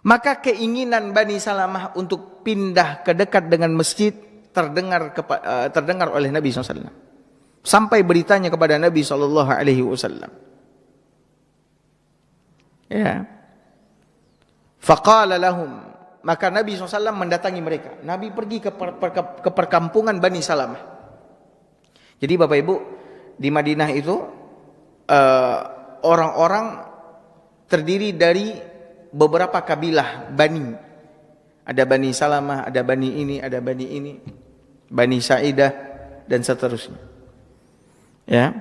Maka keinginan Bani Salamah untuk pindah ke dekat dengan masjid terdengar oleh Nabi SAW. Sampai beritanya kepada Nabi SAW. Ya. Faqala lahum, maka Nabi SAW mendatangi mereka. Nabi pergi ke perkampungan Bani Salamah. Jadi Bapak Ibu, di Madinah itu orang-orang terdiri dari beberapa kabilah Bani. Ada Bani Salamah, ada Bani ini, ada Bani ini, Bani Sa'idah dan seterusnya. Ya.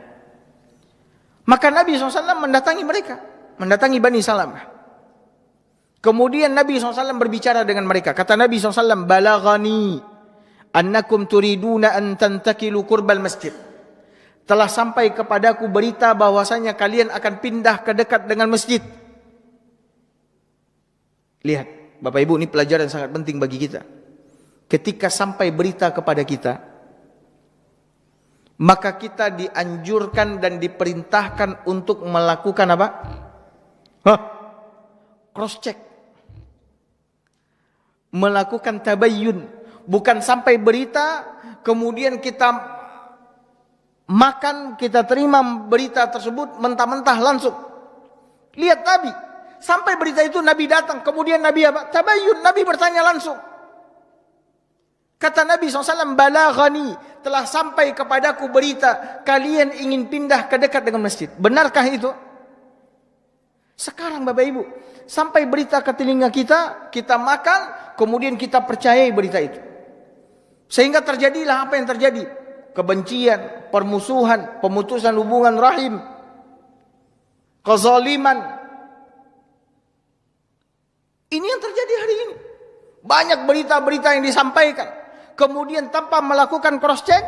Maka Nabi SAW mendatangi mereka, mendatangi Bani Salamah. Kemudian Nabi SAW berbicara dengan mereka. Kata Nabi SAW, "Balaghani annakum turiduna an tantakilu qurbal masjid." Telah sampai kepadaku berita bahwasanya kalian akan pindah ke dekat dengan masjid. Lihat, Bapak Ibu, ini pelajaran sangat penting bagi kita. Ketika sampai berita kepada kita, maka kita dianjurkan dan diperintahkan untuk melakukan apa? Cross check. Melakukan tabayyun. Bukan sampai berita, kemudian kita makan, kita terima berita tersebut mentah-mentah langsung. Lihat Nabi, sampai berita itu Nabi datang, kemudian Nabi apa? Tabayyun, Nabi bertanya langsung. Kata Nabi SAW, "Balaghani, telah sampai kepadaku berita kalian ingin pindah ke dekat dengan masjid." Benarkah itu? Sekarang Bapak Ibu, sampai berita ke telinga kita, kita makan, kemudian kita percayai berita itu. Sehingga terjadilah apa yang terjadi? Kebencian, permusuhan, pemutusan hubungan rahim, kezaliman. Ini yang terjadi hari ini. Banyak berita-berita yang disampaikan, kemudian tanpa melakukan cross check,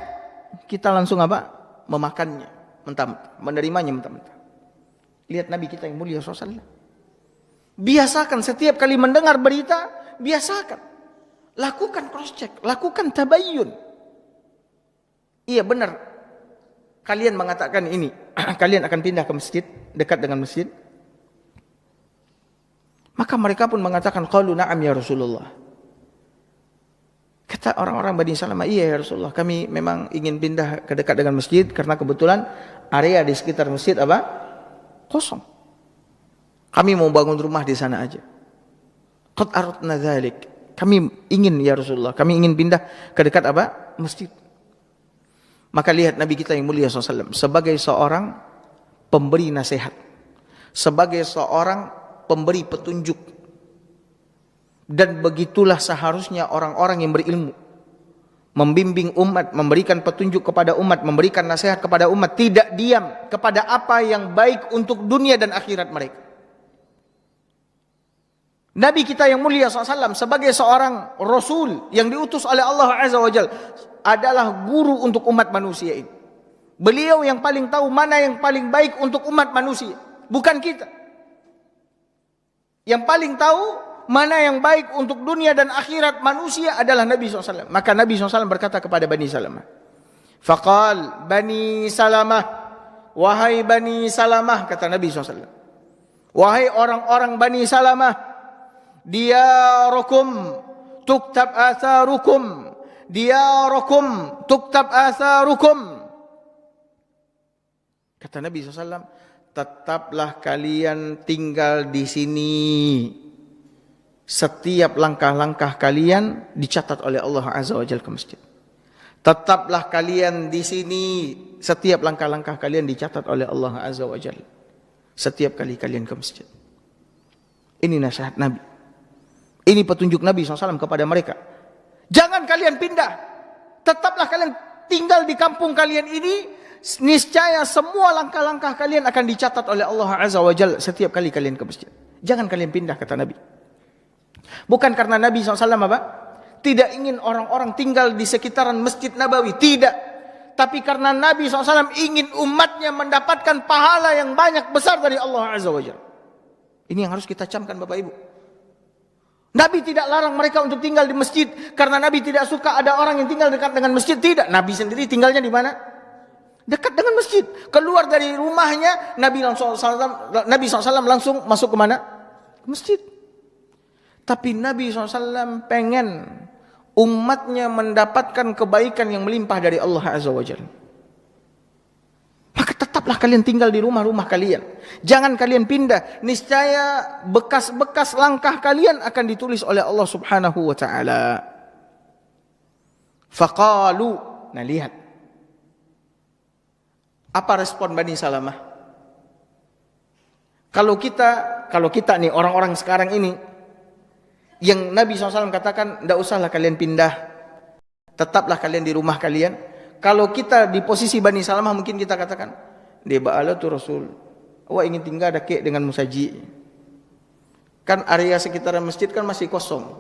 kita langsung apa? Memakannya, mentah-mentah, menerimanya mentah-mentah. Lihat Nabi kita yang mulia SAW. Biasakan setiap kali mendengar berita, biasakan. Lakukan cross check, lakukan tabayyun. Iya benar. Kalian mengatakan ini, kalian akan pindah ke masjid, dekat dengan masjid. Maka mereka pun mengatakan, qalu na'am ya Rasulullah. Kata orang-orang Bani Salamah, iya ya Rasulullah, kami memang ingin pindah ke dekat dengan masjid karena kebetulan area di sekitar masjid apa? Kosong. Kami mau bangun rumah di sana aja. Qad aradna dzalik. Kami ingin ya Rasulullah, kami ingin pindah ke dekat apa? Masjid. Maka lihat Nabi kita yang mulia SAW sebagai seorang pemberi nasihat, sebagai seorang pemberi petunjuk. Dan begitulah seharusnya orang-orang yang berilmu, membimbing umat, memberikan petunjuk kepada umat, memberikan nasihat kepada umat, tidak diam kepada apa yang baik untuk dunia dan akhirat mereka. Nabi kita yang mulia SAW sebagai seorang Rasul yang diutus oleh Allah Azza wa Jalla adalah guru untuk umat manusia ini. Beliau yang paling tahu mana yang paling baik untuk umat manusia, bukan kita. Yang paling tahu mana yang baik untuk dunia dan akhirat manusia adalah Nabi SAW. Maka Nabi SAW berkata kepada Bani Salamah, Faqal Bani Salamah, wahai Bani Salamah, kata Nabi SAW, Wahai orang-orang Bani Salamah, diyarukum tuktab atharukum, diyarukum tuktab atharukum. Kata Nabi SAW, tetaplah kalian tinggal di sini. Setiap langkah-langkah kalian dicatat oleh Allah Azza wa Jalla ke masjid. Tetaplah kalian di sini. Setiap langkah-langkah kalian dicatat oleh Allah Azza wa Jalla. Setiap kali kalian ke masjid. Ini nasihat Nabi. Ini petunjuk Nabi SAW kepada mereka. Jangan kalian pindah. Tetaplah kalian tinggal di kampung kalian ini. Niscaya semua langkah-langkah kalian akan dicatat oleh Allah Azza wa Jalla setiap kali kalian ke masjid. Jangan kalian pindah, kata Nabi. Bukan karena Nabi SAW apa? Tidak ingin orang-orang tinggal di sekitaran Masjid Nabawi. Tidak. Tapi karena Nabi SAW ingin umatnya mendapatkan pahala yang banyak besar dari Allah Azza wa Jalla. Ini yang harus kita camkan Bapak Ibu. Nabi tidak larang mereka untuk tinggal di masjid. Karena Nabi tidak suka ada orang yang tinggal dekat dengan masjid. Tidak. Nabi sendiri tinggalnya di mana? Dekat dengan masjid. Keluar dari rumahnya, Nabi SAW langsung masuk ke mana? Ke masjid. Tapi Nabi SAW pengen umatnya mendapatkan kebaikan yang melimpah dari Allah Azza wa Jalla. Maka tetaplah kalian tinggal di rumah-rumah kalian. Jangan kalian pindah. Niscaya bekas-bekas langkah kalian akan ditulis oleh Allah Subhanahu wa taala. Faqalu. Nah, lihat. Apa respon Bani Salamah? Kalau kita nih orang-orang sekarang ini, yang Nabi SAW katakan, tidak usahlah kalian pindah, tetaplah kalian di rumah kalian. Kalau kita di posisi Bani Salamah, mungkin kita katakan, dia ba'ala tu Rasul, awak ingin tinggal dekik dengan musaji. Kan area sekitaran masjid kan masih kosong.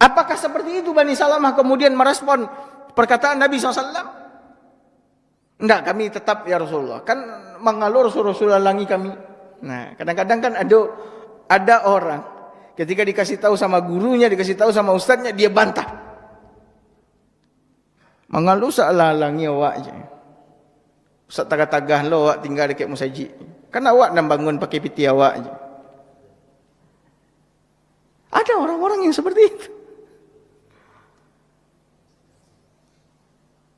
Apakah seperti itu Bani Salamah kemudian merespon perkataan Nabi SAW? Enggak, kami tetap ya Rasulullah. Kan mengalur Rasulullah langi kami. Nah, kadang-kadang kan ada orang ketika dikasih tahu sama gurunya, dikasih tahu sama ustadznya, dia bantah. Mengalu salah langi awak je. Ustaz tagah-tagah lo awak tinggal dekat musaji. Kan awak nak bangun pakai piti awak je. Ada orang-orang yang seperti itu.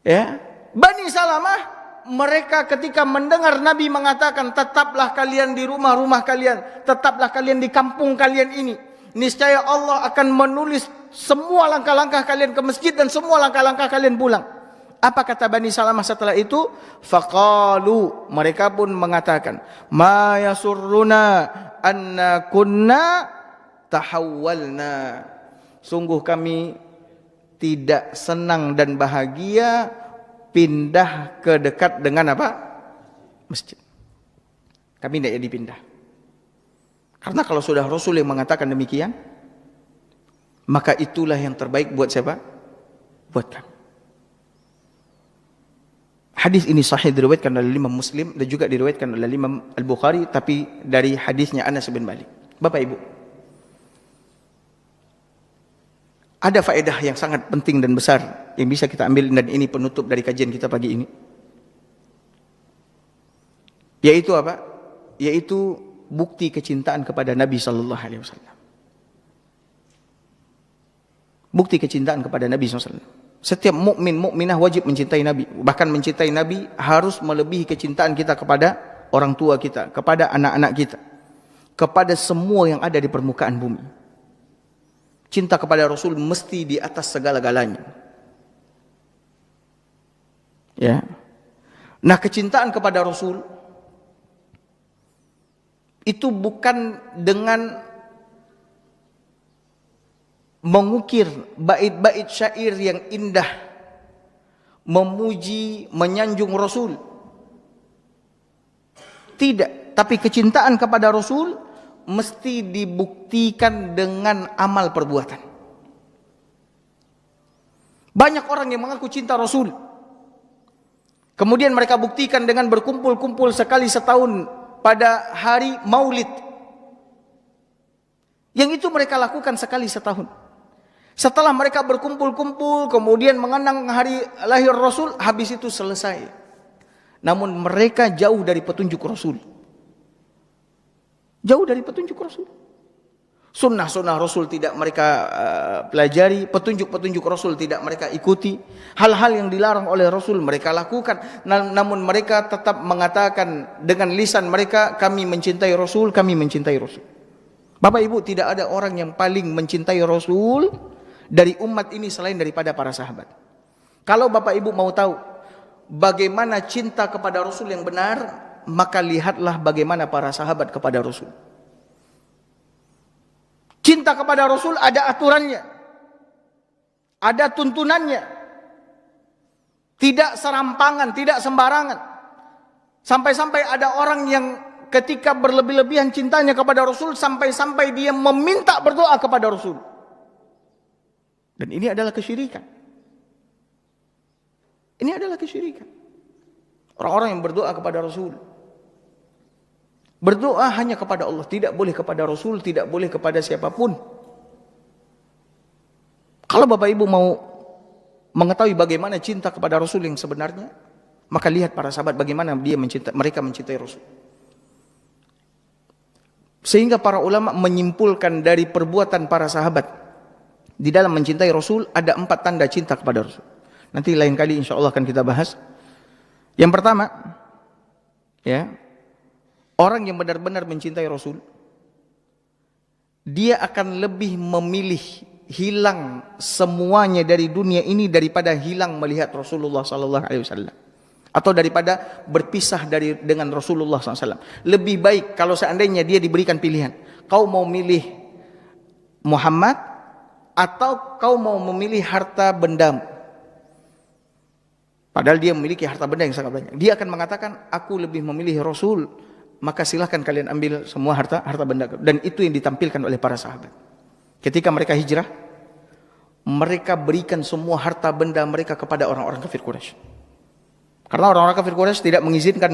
Ya, Bani Salamah, mereka ketika mendengar Nabi mengatakan tetaplah kalian di rumah-rumah kalian, tetaplah kalian di kampung kalian ini, niscaya Allah akan menulis semua langkah-langkah kalian ke masjid dan semua langkah-langkah kalian pulang. Apa kata Bani Salamah setelah itu? Faqalu, mereka pun mengatakan, ma yasurruna anna kunna tahawwalna. Sungguh kami tidak senang dan bahagia pindah ke dekat dengan apa? Masjid. Kami tidak jadi pindah. Karena kalau sudah Rasul yang mengatakan demikian, maka itulah yang terbaik buat siapa? Buat kami. Hadis ini sahih diriwayatkan oleh Imam Muslim dan juga diriwayatkan oleh Imam Al-Bukhari, tapi dari hadisnya Anas bin Malik. Bapak Ibu, ada faedah yang sangat penting dan besar yang bisa kita ambil, dan ini penutup dari kajian kita pagi ini. Yaitu apa? Yaitu bukti kecintaan kepada Nabi sallallahu alaihi wasallam. Bukti kecintaan kepada Nabi sallallahu alaihi wasallam. Setiap mukmin mukminah wajib mencintai Nabi. Bahkan mencintai Nabi harus melebihi kecintaan kita kepada orang tua kita, kepada anak-anak kita, kepada semua yang ada di permukaan bumi. Cinta kepada Rasul mesti di atas segala-galanya. Ya. Nah, kecintaan kepada Rasul itu bukan dengan mengukir bait-bait syair yang indah, memuji, menyanjung Rasul. Tidak, tapi kecintaan kepada Rasul mesti dibuktikan dengan amal perbuatan. Banyak orang yang mengaku cinta Rasul, kemudian mereka buktikan dengan berkumpul-kumpul sekali setahun pada hari Maulid. Yang itu mereka lakukan sekali setahun. Setelah mereka berkumpul-kumpul, kemudian mengenang hari lahir Rasul, habis itu selesai. Namun mereka jauh dari petunjuk Rasul. Jauh dari petunjuk Rasul. Sunnah-sunnah Rasul tidak mereka pelajari, petunjuk-petunjuk Rasul tidak mereka ikuti. Hal-hal yang dilarang oleh Rasul mereka lakukan. Namun mereka tetap mengatakan dengan lisan mereka, kami mencintai Rasul, kami mencintai Rasul. Bapak Ibu, tidak ada orang yang paling mencintai Rasul dari umat ini selain daripada para sahabat. Kalau Bapak Ibu mau tahu bagaimana cinta kepada Rasul yang benar, maka lihatlah bagaimana para sahabat kepada Rasul. Cinta kepada Rasul ada aturannya, ada tuntunannya, tidak serampangan, tidak sembarangan. Sampai-sampai ada orang yang ketika berlebih-lebihan cintanya kepada Rasul, sampai-sampai dia meminta berdoa kepada Rasul. Dan ini adalah kesyirikan. Ini adalah kesyirikan. Orang-orang yang berdoa kepada Rasul, berdoa hanya kepada Allah, tidak boleh kepada Rasul, tidak boleh kepada siapapun. Kalau Bapak Ibu mau mengetahui bagaimana cinta kepada Rasul yang sebenarnya, maka lihat para sahabat bagaimana mereka mencintai Rasul. Sehingga para ulama menyimpulkan dari perbuatan para sahabat di dalam mencintai Rasul ada 4 tanda cinta kepada Rasul. Nanti lain kali insya Allah akan kita bahas. Yang pertama, ya, orang yang benar-benar mencintai Rasul, dia akan lebih memilih hilang semuanya dari dunia ini daripada hilang melihat Rasulullah sallallahu alaihi wasallam, atau daripada berpisah dengan Rasulullah SAW. Lebih baik kalau seandainya dia diberikan pilihan, kau mau milih Muhammad atau kau mau memilih harta bendamu. Padahal dia memiliki harta benda yang sangat banyak. Dia akan mengatakan, aku lebih memilih Rasul, maka silahkan kalian ambil semua harta benda. Dan itu yang ditampilkan oleh para sahabat. Ketika mereka hijrah, mereka berikan semua harta benda mereka kepada orang-orang kafir Quraisy. Karena orang-orang kafir Quraisy tidak mengizinkan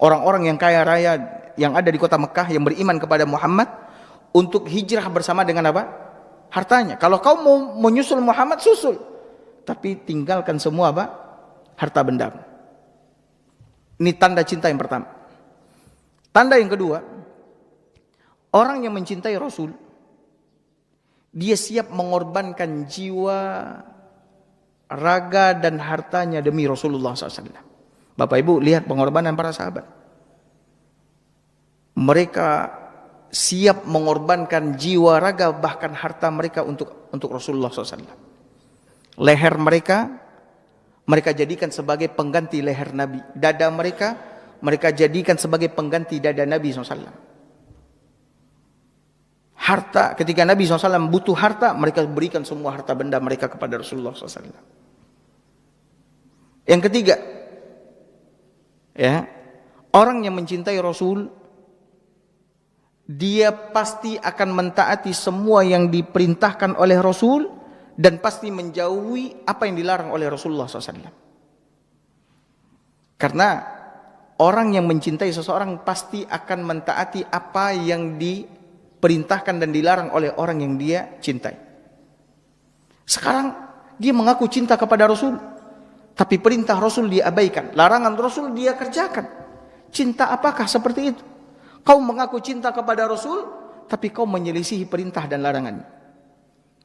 orang-orang yang kaya raya yang ada di kota Mekah yang beriman kepada Muhammad untuk hijrah bersama dengan apa? Hartanya. Kalau kau mau menyusul Muhammad, susul. Tapi tinggalkan semua apa? Harta benda. Ini tanda cinta yang pertama. Tanda yang kedua, orang yang mencintai Rasul, dia siap mengorbankan jiwa, raga dan hartanya demi Rasulullah SAW. Bapak Ibu lihat pengorbanan para sahabat. Mereka siap mengorbankan jiwa, raga, bahkan harta mereka untuk Rasulullah SAW. Leher mereka jadikan sebagai pengganti leher Nabi. Dada mereka jadikan sebagai pengganti dada Nabi SAW. Harta, ketika Nabi SAW butuh harta, mereka berikan semua harta benda mereka kepada Rasulullah SAW. Yang ketiga, ya, orang yang mencintai Rasul, dia pasti akan mentaati semua yang diperintahkan oleh Rasul dan pasti menjauhi apa yang dilarang oleh Rasulullah SAW. Karena orang yang mencintai seseorang pasti akan mentaati apa yang diperintahkan dan dilarang oleh orang yang dia cintai. Sekarang dia mengaku cinta kepada Rasul, tapi perintah Rasul dia abaikan, larangan Rasul dia kerjakan. Cinta apakah seperti itu? Kau mengaku cinta kepada Rasul, tapi kau menyelisihi perintah dan larangannya.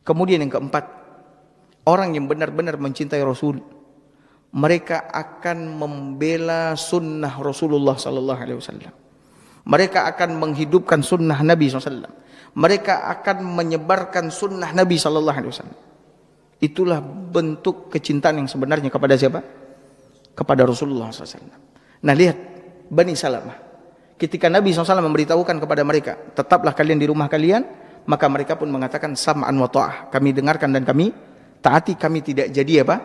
Kemudian yang keempat, orang yang benar-benar mencintai Rasul, mereka akan membela sunnah Rasulullah sallallahu alaihi wasallam. Mereka akan menghidupkan sunnah Nabi SAW. Mereka akan menyebarkan sunnah Nabi sallallahu alaihi wasallam. Itulah bentuk kecintaan yang sebenarnya kepada siapa? Kepada Rasulullah SAW. Nah, lihat Bani Salamah. Ketika Nabi SAW memberitahukan kepada mereka, tetaplah kalian di rumah kalian, maka mereka pun mengatakan sam'an wa ta'ah. Kami dengarkan dan kami taati, kami tidak jadi apa?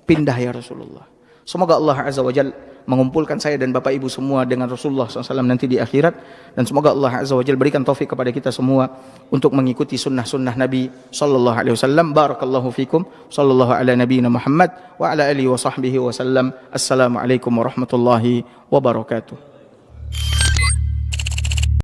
Pindah ya Rasulullah. Semoga Allah Azza wa Jalla mengumpulkan saya dan Bapak Ibu semua dengan Rasulullah SAW nanti di akhirat. Dan semoga Allah Azza wa Jalla berikan taufik kepada kita semua untuk mengikuti sunnah-sunnah Nabi Sallallahu Alaihi Wasallam. Barakallahu fikum. Sallallahu ala nabiyina Muhammad wa ala alihi wa sahbihi wa sallam. Assalamualaikum warahmatullahi wabarakatuh.